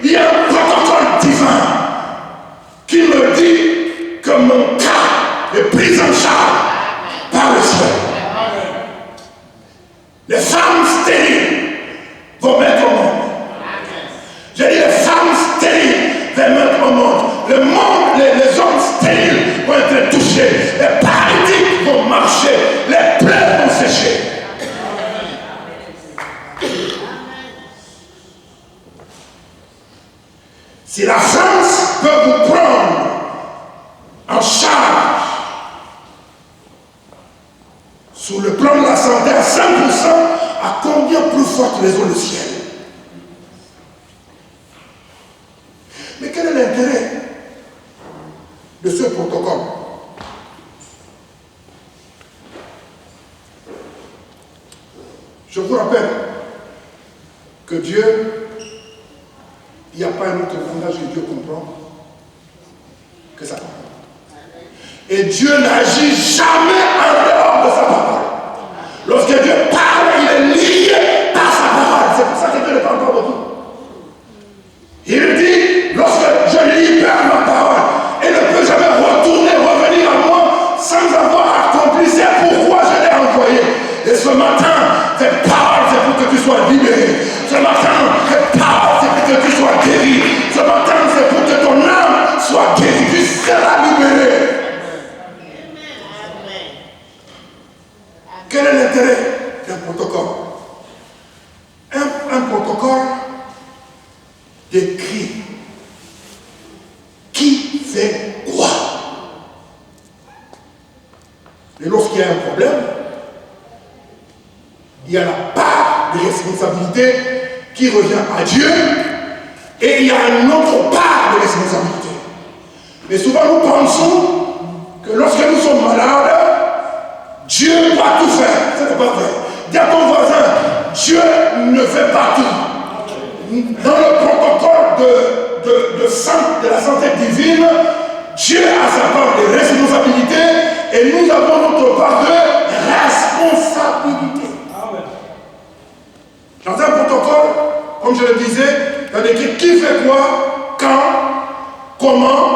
il y a un protocole divin qui me dit que mon cas est pris en charge par le ciel. Les femmes stériles vont mettre au monde. J'ai dit les femmes stériles vont mettre au monde. Le monde, les hommes stériles vont être touchés. Les paralytiques vont marcher. Les plaies vont sécher. Si la France peut vous prendre en charge sur le plan de la santé à 100%, à combien plus forte raison le ciel? Mais quel est l'intérêt de ce protocole? Je vous rappelle que Dieu, il n'y a pas un autre langage que Dieu comprend que sa parole. Et Dieu n'agit jamais en dehors de sa parole. Lorsque Dieu parle, il est lié par sa parole. C'est pour ça que Dieu ne parle pas beaucoup. Il dit, lorsque je libère ma parole, elle ne peut jamais revenir à moi sans avoir accompli ce pourquoi je l'ai envoyé. Et ce matin, cette parole, c'est pour que tu sois libéré. Ce matin, cette parole, c'est pour que tu sois guéri. Ce matin, c'est pour que ton âme soit guérie. Tu seras libéré. Quel est l'intérêt d'un protocole? décrit qui fait quoi. Et lorsqu'il y a un problème, il y a la part de responsabilité qui revient à Dieu et il y a une autre part de responsabilité. Mais souvent nous pensons que lorsque nous sommes malades, Dieu doit tout faire. Ce n'est pas vrai. Dis à ton voisin, Dieu ne fait pas tout. Dans le protocole de la santé divine, Dieu a sa part de responsabilité et nous avons notre part de responsabilité. Dans un protocole, comme je le disais, il y a écrit qui fait quoi, quand, comment,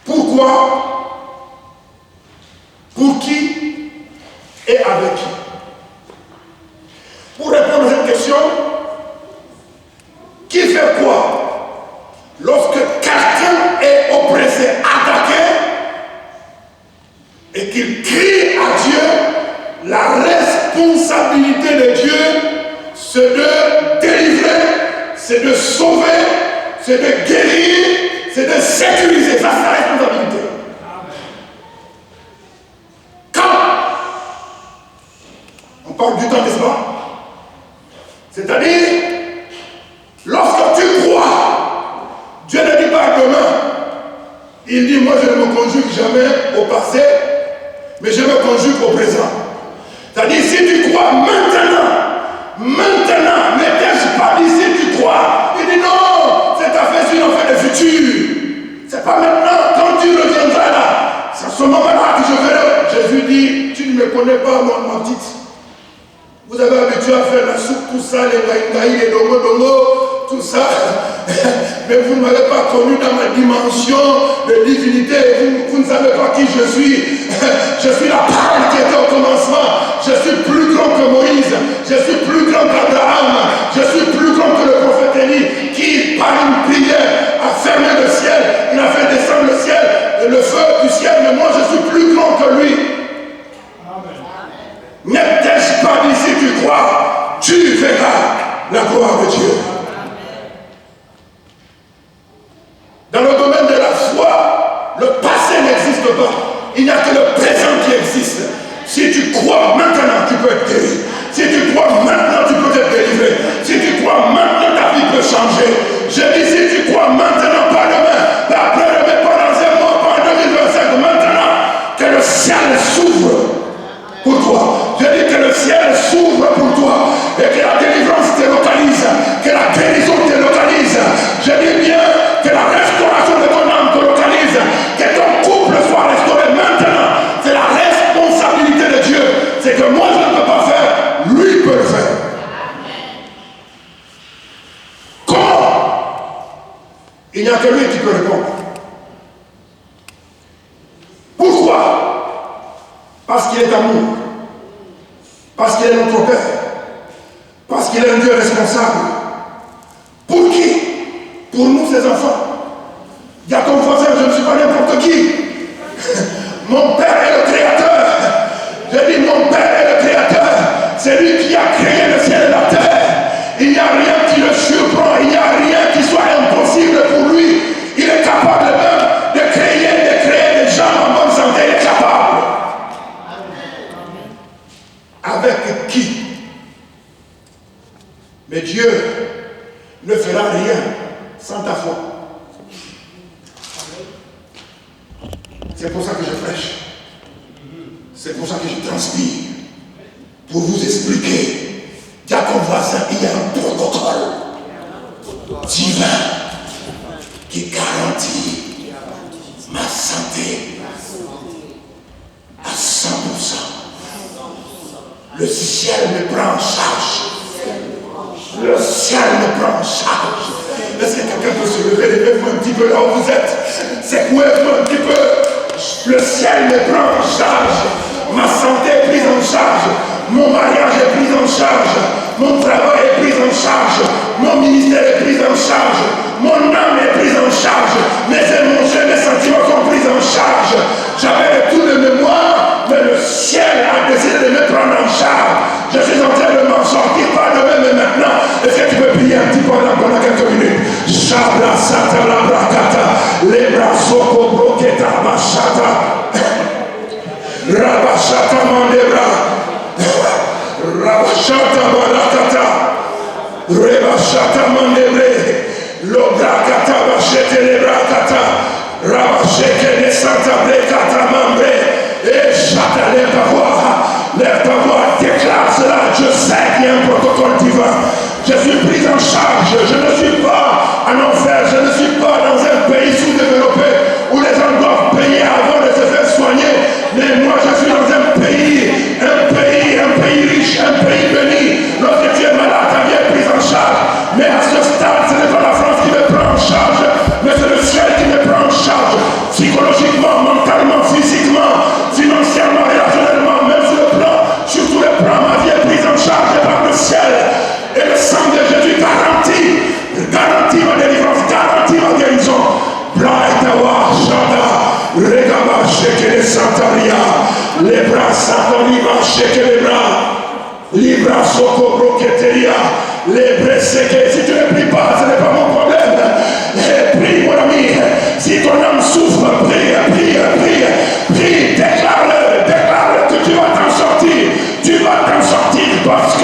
pourquoi, pour qui et avec qui. Pour répondre à cette question, qui fait quoi lorsque quelqu'un est oppressé, attaqué, et qu'il crie à Dieu, la responsabilité de Dieu, c'est de délivrer, c'est de sauver, c'est de guérir, c'est de sécuriser. Ça, c'est la responsabilité. Quand on parle du temps, n'est-ce pas? C'est-à-dire, lorsque tu crois, Dieu ne dit pas demain. Il dit, moi je ne me conjugue jamais au passé, mais je me conjugue au présent. C'est-à-dire, si tu crois maintenant, n'était-ce pas dit si tu crois. Il dit non, c'est ta fait une affaire de futur. C'est pas maintenant, quand tu reviendras là. C'est à ce moment-là que je verrai. Jésus dit, tu ne me connais pas, moi, ma petite. Vous avez habitué à faire la soupe, tout ça, les gaïgaï, les dongo, tout ça. Mais vous ne m'avez pas connu dans ma dimension de divinité. Vous ne savez pas qui je suis. Je suis la parole qui était au commencement. Je suis plus grand que Moïse. Je suis plus grand qu'Abraham. Je suis plus grand que le prophète Élie qui, par une prière, a fermé le ciel. Il a fait descendre le ciel, le feu du ciel. Mais moi, je suis plus grand que lui. N'était-ce pas dit si tu crois, tu verras la gloire de Dieu. Dans le domaine de la foi, le passé n'existe pas. Il n'y a que le présent qui existe. Si tu crois maintenant, tu peux être guéri. Si tu crois maintenant, tu peux être délivré. Si tu crois maintenant, ta vie peut changer. Je dis si tu crois maintenant, pas demain, pas après-demain, pas dans un mois, pas en 2025, maintenant, que le ciel s'ouvre pour toi. Je dis que le ciel s'ouvre pour toi et que la délivrance te localise, que la guérison te localise. Je dis bien que la restauration de ton âme te localise, que ton couple soit restauré maintenant. C'est la responsabilité de Dieu. C'est que moi je ne peux pas faire, lui peut le faire. Comment? Il n'y a que lui qui peut répondre. Pourquoi? Parce qu'il est amour. Parce qu'il est notre Père. Parce qu'il est un Dieu responsable. Pour qui? Pour nous, ses enfants. Il y a ton voisin, je ne suis pas n'importe qui. Mon Père est le Créateur. Je dis mon Père est le Créateur. C'est lui qui a créé le ciel et la terre. Il n'y a rien qui le surprend. Il n'y a rien qui soit impossible pour lui. Il est capable même de créer des gens en bonne santé. Il est capable. Avec qui? Mais Dieu ne fera rien sans ta foi. C'est pour ça que je prêche. C'est pour ça que je transpire. Pour vous expliquer. Dis à ton voisin, il y a un protocole divin qui garantit ma santé à 100%. Le ciel me prend en charge. Le ciel me prend en charge. Est-ce que quelqu'un peut se lever? Levez-vous un petit peu là où vous êtes. Secouez-vous un petit peu. Le ciel me prend en charge. Ma santé est prise en charge. Mon mariage est pris en charge. Mon travail est pris en charge. Mon ministère est pris en charge. Mon âme est prise en charge. Mes émotions, mes sentiments sont pris en charge. J'avais tout de mémoire, mais le ciel a décidé de me prendre en charge. Je suis en train de m'en sortir, pas demain, mais maintenant. Est-ce que tu peux prier un petit peu Libra Soko Broketeria, les Breseke. Si tu ne pries pas, ce n'est pas mon problème. Prie, mon ami. Si ton âme souffre, prie, déclare que tu vas t'en sortir. Tu vas t'en sortir parce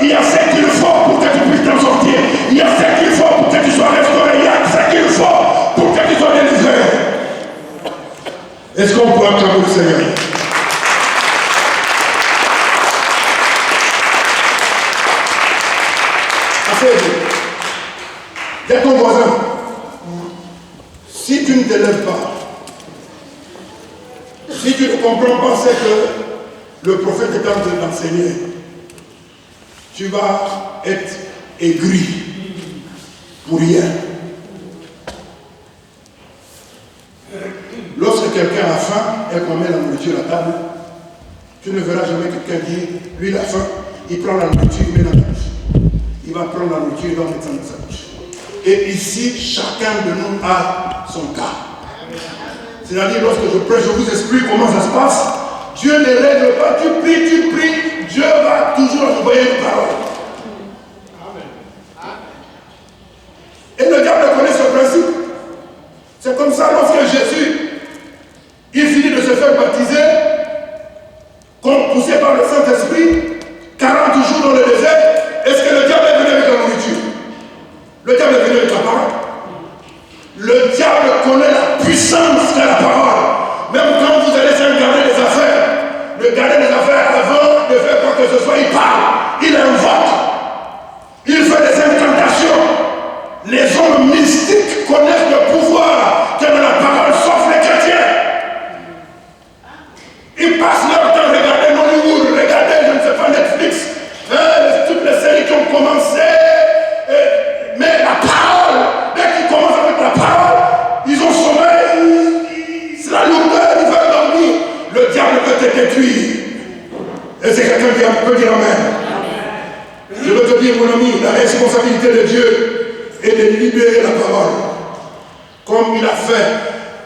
qu'il y a ce qu'il faut pour que tu puisses t'en sortir. Il y a ce qu'il faut pour que tu sois restauré. Il y a ce qu'il faut pour que tu sois délivré. Est-ce qu'on peut acclamer le Seigneur? Dis à ton voisin, si tu ne te lèves pas, si tu ne comprends pas ce que le prophète est en train d'enseigner, tu vas être aigri pour rien. Lorsque quelqu'un a faim et qu'on met la nourriture à la table, tu ne verras jamais quelqu'un dire, lui il a faim, il prend la nourriture, il met dans la bouche. Il va prendre la nourriture, il va mettre ça dans sa bouche. Et ici, chacun de nous a son cas. C'est-à-dire, lorsque je prêche, je vous explique comment ça se passe. Dieu ne règle pas, tu pries, Dieu va toujours envoyer une parole. Et le diable connaît ce principe. C'est comme ça, lorsque Jésus, il finit de se faire baptiser, poussé par le Saint-Esprit, 40 jours dans le désert. Est-ce que le diable est venu avec la nourriture? Le diable est venu avec la parole. Le diable connaît la puissance de la parole. Même quand vous allez faire garder des affaires, avant de faire quoi que ce soit, il parle, il invoque, il fait des incantations. Les hommes mystiques connaissent le pouvoir que dans la parole, sauf les chrétiens. Ils passent leur temps à regarder Hollywood, regarder, je ne sais pas, Netflix. Toutes les séries qui ont commencé, mais la parole, dès qu'ils commencent avec la parole, ils ont sommeil, c'est la lourdeur, ils veulent dormir. Le diable peut te détruire. Et c'est quelqu'un qui peut dire Amen. Je veux te dire, mon ami, la responsabilité de Dieu est de libérer la parole. Comme il a fait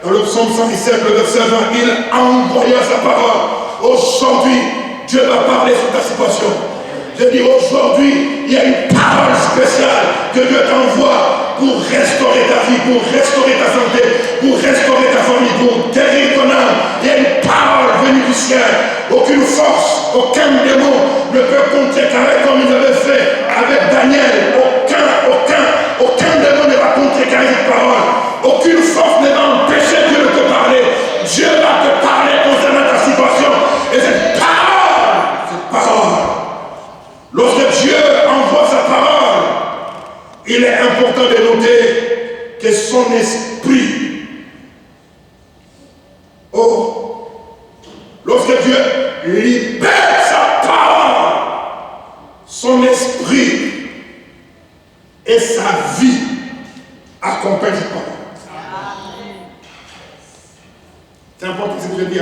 dans le psaume 117, le verset 20, il envoya sa parole. Aujourd'hui, Dieu va parler sur ta situation. Je dis aujourd'hui, il y a une parole spéciale que Dieu t'envoie pour restaurer ta vie, pour restaurer ta santé, pour restaurer ta famille, pour guérir ton âme. Il y a une parole venue du ciel. Aucune force, aucun démon ne peut contrecarrer comme il avait fait avec Daniel. Aucun démon ne va contrecarrer cette parole. Aucune force ne va empêcher Dieu de te parler. Dieu va te parler concernant ta situation. Et cette parole, lorsque Dieu envoie sa parole, il est important de noter que son esprit, lorsque Dieu libère sa parole, son esprit et sa vie accompagnent cette parole. C'est important ce que je dis.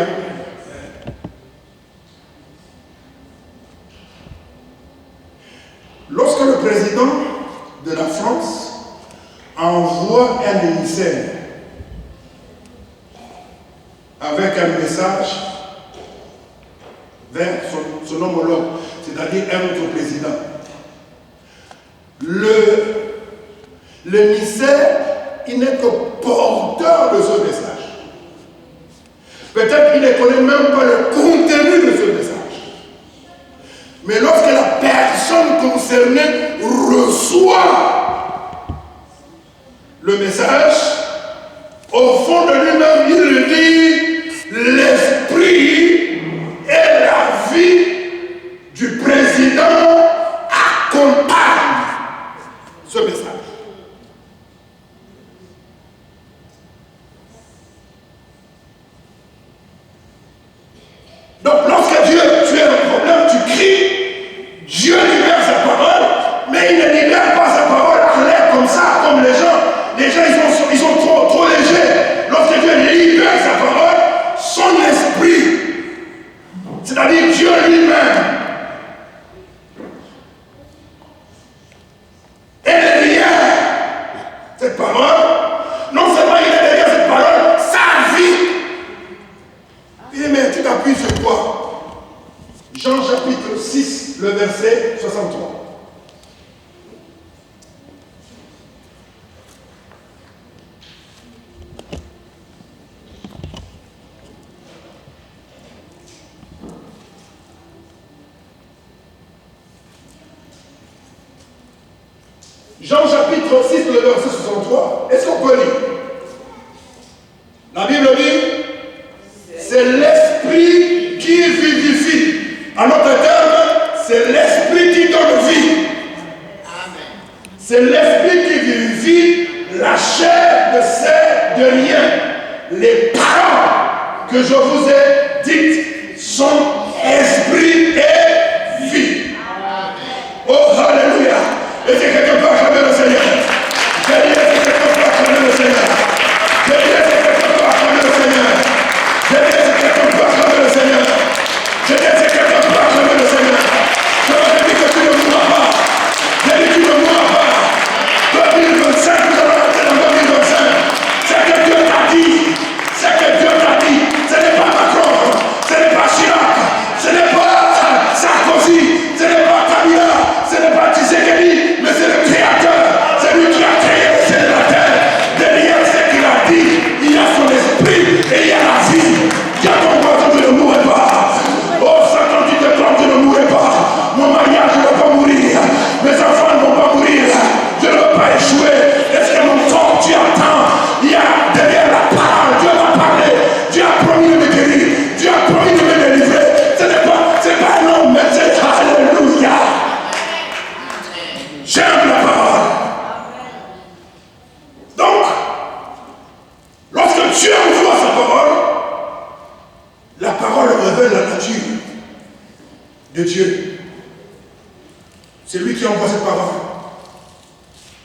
Lorsque le président de la France envoie un émissaire avec un message vers son homologue, c'est-à-dire un autre président, l'émissaire, il n'est que porteur de ce message. Peut-être qu'il ne connaît même pas le contenu de ce message. Mais lorsque la personne concernée reçoit le message, au fond de lui-même, il dit l'esprit et la vie du président accompagnent ce message. Donc lorsque Dieu, tu as un problème, tu cries, Dieu libère sa parole, mais il ne libère pas sa parole en l'air comme ça, comme les gens. Les gens, ils sont trop légers. Lorsque Dieu libère sa parole, Jean chapitre 6, le verset 63. Est-ce qu'on peut lire? La Bible dit, c'est l'esprit qui vivifie. En d'autres termes, c'est l'esprit qui donne vie. C'est l'esprit qui vivifie. La chair ne sait de rien. Les paroles que je vous ai dites sont esprit et vie. Oh, alléluia. Et c'est quelqu'un peut acclamer le Seigneur. J'ai dit, c'est quelqu'un peut acclamer le Seigneur. J'ai dit, c'est quelqu'un peut acclamer le Seigneur. J'ai dit, c'est quelqu'un peut acclamer le Seigneur. J'ai dit, c'est quelqu'un peut acclamer le Seigneur. Je te dis que tu ne mourras pas. J'ai dit, tu ne mourras pas. 2025, nous allons rentrer dans 2025. C'est que Dieu t'a dit. C'est que Dieu t'a dit. Ce n'est pas Macron. Ce n'est pas Chirac. Ce n'est pas Sarkozy. Ce n'est pas Kabila. Ce n'est pas Tshisekedi. Mais c'est le Créateur. C'est lui qui a créé le ciel et la terre. Derrière ce qu'il a dit, il y a son esprit et il y a la vie. Il y a ton voisin, tu ne mourrais pas. Oh Satan, tu te trompes, tu ne mourrais pas. Mon mariage ne va pas mourir. Mes enfants ne vont pas mourir. Je ne veux pas échouer. Est-ce que mon corps, tu attends? Il y a derrière la parole, Dieu va parler. Dieu a promis de me guérir. Dieu a promis de me délivrer. C'est pas un homme, mais c'est alléluia. J'aime la parole. Donc, lorsque Dieu envoie sa la parole révèle la nature de Dieu. C'est lui qui envoie cette parole.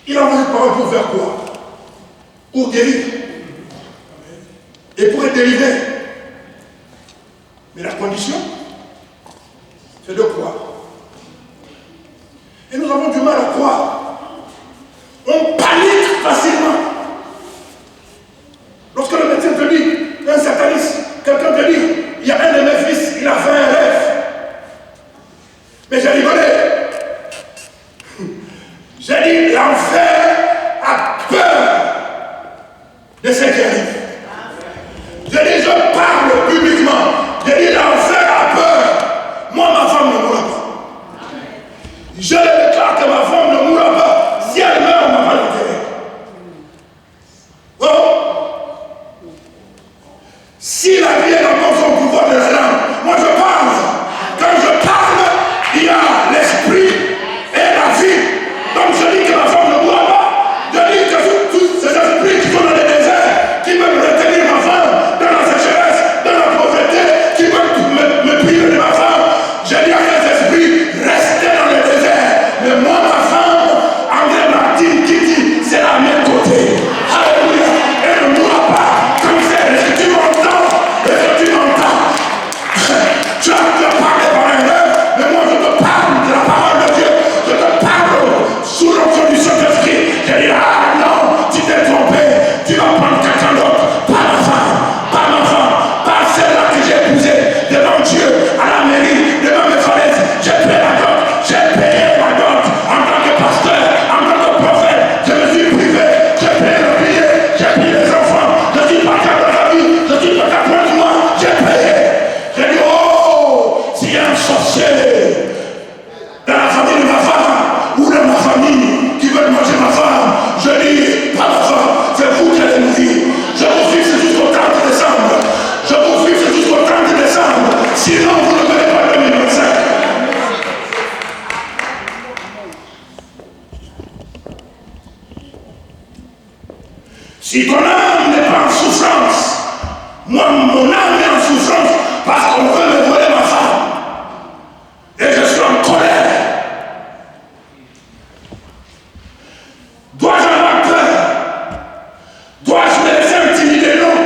Il envoie cette parole pour faire quoi? Pour guérir. Et pour être délivré. Mais la condition, c'est de croire. Et nous avons du mal à croire. On panique facilement. Lorsque le médecin te dit, un sataniste, quelqu'un te dit, il y a un de mes fils, il a fait un rêve. Mais j'ai rigolé. J'ai dit, l'enfer a peur de ce qui arrive. J'ai dit, je parle publiquement. J'ai dit, l'enfer a peur. Moi, ma femme ne mourra pas. Je déclare que ma femme ne mourra pas. Si elle meurt, on ne va pas l'enterrer. Oh. Si la vie est dans son pouvoir de la langue, moi je parle. Quand je parle, il y a l'esprit et la vie. Donc je dis que ma femme ne mourra pas. Je dis que tous ces esprits qui sont dans les déserts, qui veulent retenir ma femme dans la sécheresse, dans la pauvreté, qui veulent me priver de ma femme, je dis à ces esprits, restez dans le désert. Mais moi, ma femme, André Martin qui dit, c'est à mes côtés. Alléluia. Elle ne mourra pas. Comme c'est, est-ce que tu m'entends? Est-ce que tu m'entends? Tu as parlé par un rêve, mais moi je te parle de la parole de Dieu. Je te parle sous l'onction du Saint-Esprit. Je dis, ah non, tu t'es trompé. Tu vas prendre quelqu'un d'autre. Pas ma femme, pas celle-là que j'ai épousée devant Dieu, à la mairie, devant mes falaises. J'ai payé la dot. J'ai payé la dot. En tant que pasteur, en tant que prophète, je me suis privé. J'ai payé le billet. J'ai payé les enfants. Je suis pas capable de la vie. Je suis pas capable de moi. J'ai payé. J'ai dit, oh, s'il y a un sorcier dans la famille de ma femme ou dans ma famille qui veut manger ma femme, je dis, pas ma femme, c'est vous qui allez mourir. Je vous fixe jusqu'au 30 décembre. Je vous fixe jusqu'au 30 décembre. Sinon, vous ne verrez pas 2025. Si ton âme n'est pas en souffrance, moi, mon âme est en souffrance parce qu'on veut me voler ma femme. Et je suis en colère. Dois-je avoir peur? Dois-je me laisser intimider? Non.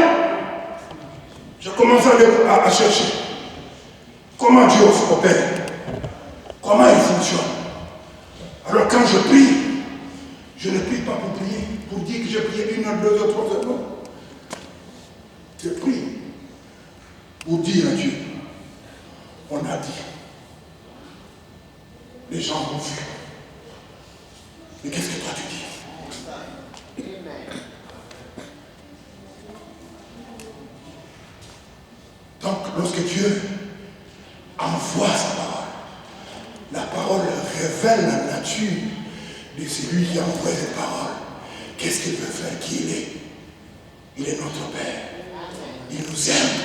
Je commence à chercher comment Dieu opère, comment il fonctionne. Alors quand je prie, je ne prie pas pour prier, pour dire que j'ai prié 1 heure, 2 heures, 3 heures, non. Je prie pour dire à Dieu, on a dit, les gens ont vu. Mais qu'est-ce que toi tu dis? Donc, lorsque Dieu envoie sa parole, la parole révèle la nature dit, c'est lui qui a envoyé cette parole. Qu'est-ce qu'il veut faire? Qui il est? Il est notre Père. Il nous aime.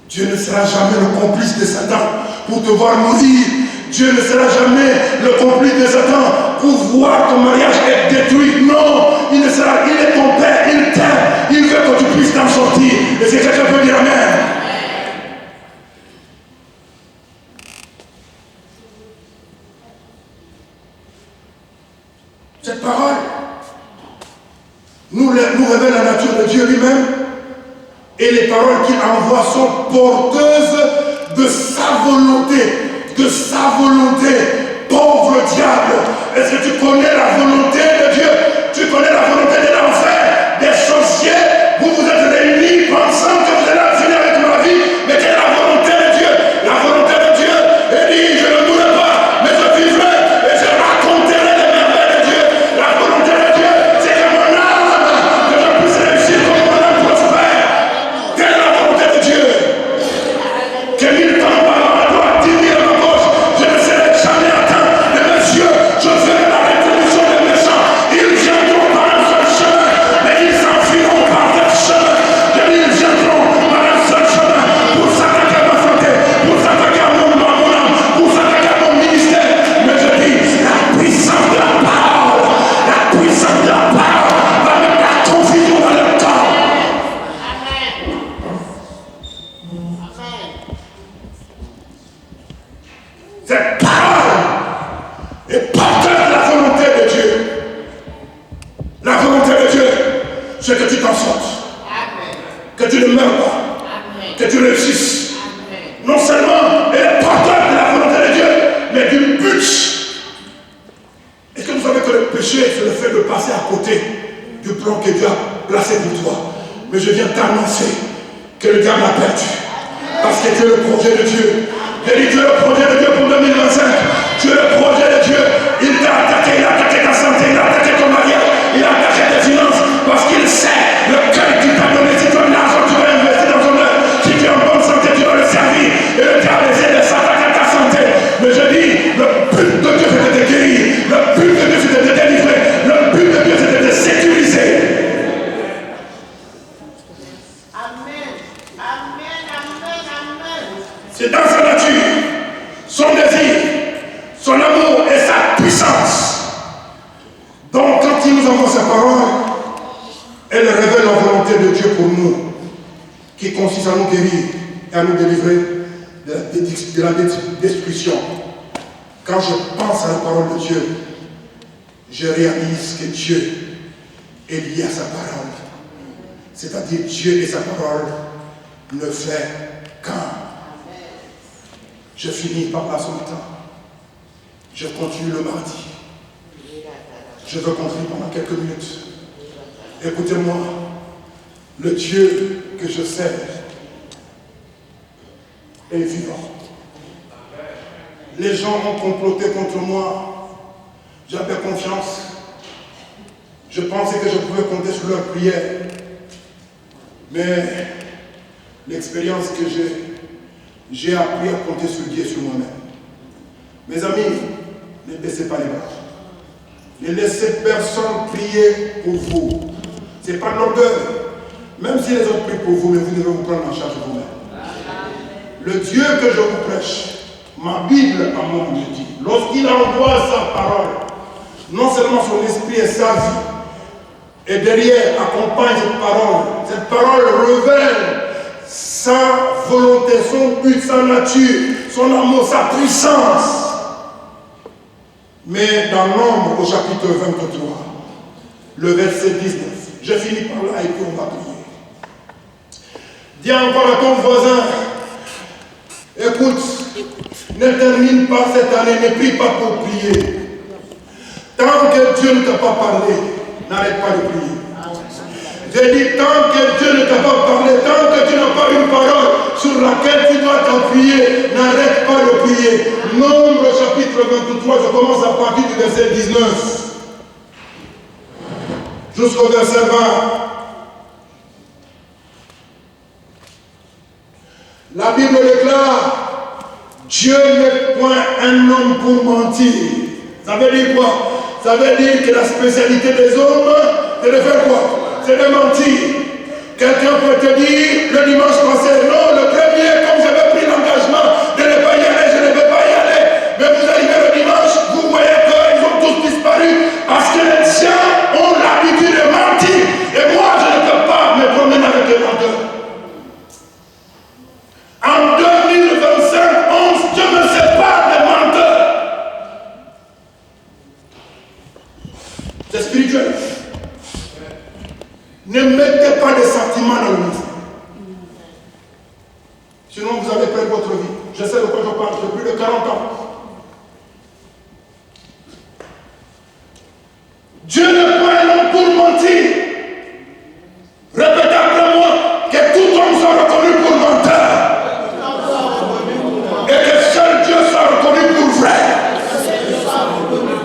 Dieu ne sera jamais le complice de Satan pour te voir mourir. Dieu ne sera jamais le complice de Satan pour voir ton mariage être détruit. Non, il ne sera, il est ton Père, il t'aime, il veut que tu puisses t'en sortir. Et si quelqu'un peut dire Amen. Cette parole nous révèle la nature de Dieu lui-même, et les paroles qu'il envoie sont porteuses de sa volonté, de sa volonté. Pauvre diable, est-ce que tu connais la volonté de Dieu? Tu connais la volonté de l'enfer, des sorciers? Vous vous êtes réunis pensant que vous allez finir avec ma vie, mais quelle est la volonté de Dieu? La volonté de Dieu, il dit, je ne mourrai pas, mais je vivrai et je raconterai les merveilles de Dieu. La volonté de Dieu, c'est que mon âme, que je puisse réussir, comme mon âme prospère. Quelle est la volonté de Dieu? Que 1000 temps par an à droite, 10 000 à ma gauche, je ne serai jamais atteint de mes yeux. Je ferai la rétribution des méchants. Ils viendront par un seul chemin, mais ils s'enfuiront par des chemins. Ils viendront par un seul chemin pour s'attaquer à ma santé, pour s'attaquer à mon âme, pour s'attaquer à mon ministère. Mais je dis, la puissance de la parole, la puissance de la parole va mettre la confusion dans leur temps. Cette parole est porteuse de la volonté de Dieu. La volonté de Dieu, c'est que tu t'en sortes. Que tu ne meurs pas. Que tu réussisses. Non seulement elle est porteuse de la volonté de Dieu, mais du but. Est-ce que vous savez que le péché, c'est le fait de passer à côté du plan que Dieu a placé pour toi? Mais je viens t'annoncer que le diable a perdu. Parce que tu es le projet de Dieu. J'ai dit, tu es le projet de Dieu pour 2025. Tu es le projet de Dieu. Il t'a attaqué, il a attaqué ta santé, il a attaqué ton mariage, il a attaqué tes finances. Parce qu'il sait le cœur qu'il t'a donné. Si tu as de l'argent, tu vas investir dans ton œuvre. Si tu es en bonne santé, tu vas le servir. Et le diable essaie de s'attaquer à ta santé. Mais je dis, le but de Dieu, c'est de te guérir. Le but de Dieu, c'est de te délivrer. Le but de Dieu, c'est de te sécuriser. C'est dans sa nature, son désir, son amour et sa puissance. Donc quand il nous envoie sa parole, elle révèle la volonté de Dieu pour nous, qui consiste à nous guérir et à nous délivrer de la destruction. Quand je pense à la parole de Dieu, je réalise que Dieu est lié à sa parole. C'est-à-dire Dieu et sa parole ne fait qu'un. Je finis par là ce matin. Je continue le mardi. Je veux continuer pendant quelques minutes. Écoutez-moi, le Dieu que je sers est vivant. Les gens ont comploté contre moi. J'avais confiance. Je pensais que je pouvais compter sur leur prière. Mais l'expérience que j'ai appris à compter sur Dieu et sur moi-même. Mes amis, ne baissez pas les bras. Ne laissez personne prier pour vous. Ce n'est pas de l'orgueil. Même si les autres prient pour vous, mais vous devez vous prendre en charge vous-même. Le Dieu que je vous prêche, ma Bible à moi me dit, lorsqu'il envoie sa parole, non seulement son esprit et sa vie, et derrière accompagne cette parole révèle sa volonté, son but, sa nature, son amour, sa puissance. Mais dans Nombre, au chapitre 23, le verset 19, je finis par là et puis on va prier. Dis encore à ton voisin, écoute, ne termine pas cette année, ne prie pas pour prier. Tant que Dieu ne t'a pas parlé, n'arrête pas de prier. J'ai dit, tant que Dieu ne t'a pas parlé, tant que tu n'as pas une parole sur laquelle tu dois t'appuyer, n'arrête pas de prier. Nombre chapitre 23, je commence à partir du verset 19 jusqu'au verset 20. La Bible déclare, Dieu n'est point un homme pour mentir. Ça veut dire quoi? Ça veut dire que la spécialité des hommes, c'est de faire quoi? C'est de mentir. Quelqu'un peut te dire le dimanche passé, non, le premier, comme j'avais pris l'engagement de ne pas y aller, je ne vais pas y aller. Mais vous arrivez le dimanche, vous voyez qu'ils ont tous disparu parce que les gens ont l'habitude de mentir. Et moi, je ne peux pas me promener avec des menteurs. En 2025, je me sépare des menteurs. C'est spirituel. Ne mettez pas de sentiments dans le ministère. Sinon, vous allez perdre votre vie. Je sais de quoi je parle, j'ai plus de 40 ans. Dieu n'est pas un homme pour mentir. Répétez après moi que tout homme soit reconnu pour menteur. Et que seul Dieu soit reconnu pour vrai.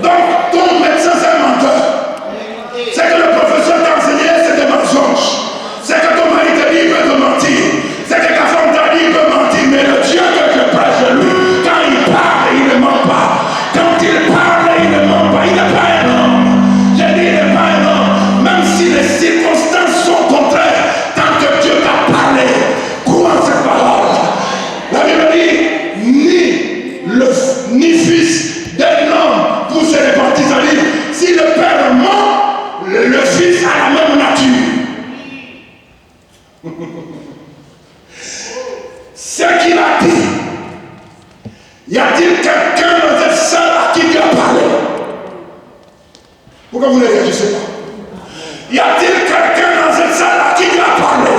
Donc, ton médecin, c'est un menteur. C'est que le professeur t'a enseigné, c'est des mensonges. C'est que ton mari te dit, il peut te mentir. C'est que ta femme t'a dit, il peut mentir. Mais le Dieu que je prêche, lui, quand il parle, il ne ment pas. Quand il parle, il ne ment pas. Il n'est pas un homme. Je dis, il n'est pas un homme. Même si les circonstances sont contraires, tant que Dieu t'a parlé, crois en cette parole. La Bible dit, ni fils d'un homme pour se répartir sa vie. Si le père ment, le fils a la même nature. Ce qu'il a dit, y a-t-il quelqu'un dans cette salle à qui Dieu a parlé? Pourquoi vous ne réagissez pas? Y a-t-il quelqu'un dans cette salle à qui Dieu a parlé?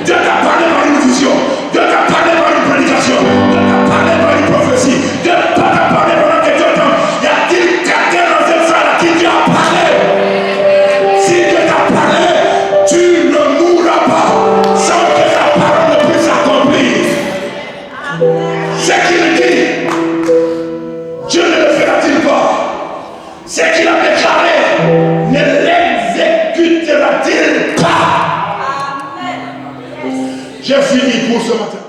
Dieu t'a parlé par une vision, Dieu t'a parlé par une prédication, Dieu t'a parlé par une prophétie, Dieu t'a parlé pendant que Dieu t'entend. Y a-t-il quelqu'un dans cette salle à qui Dieu a parlé? Si Dieu t'a parlé, tu ne mourras pas sans que ta parole ne puisse s'accomplir. Ce qu'il dit, Dieu ne le fera-t-il pas? Ce qu'il a déclaré, ne l'exécutera-t-il pas? J'ai fini pour ce matin.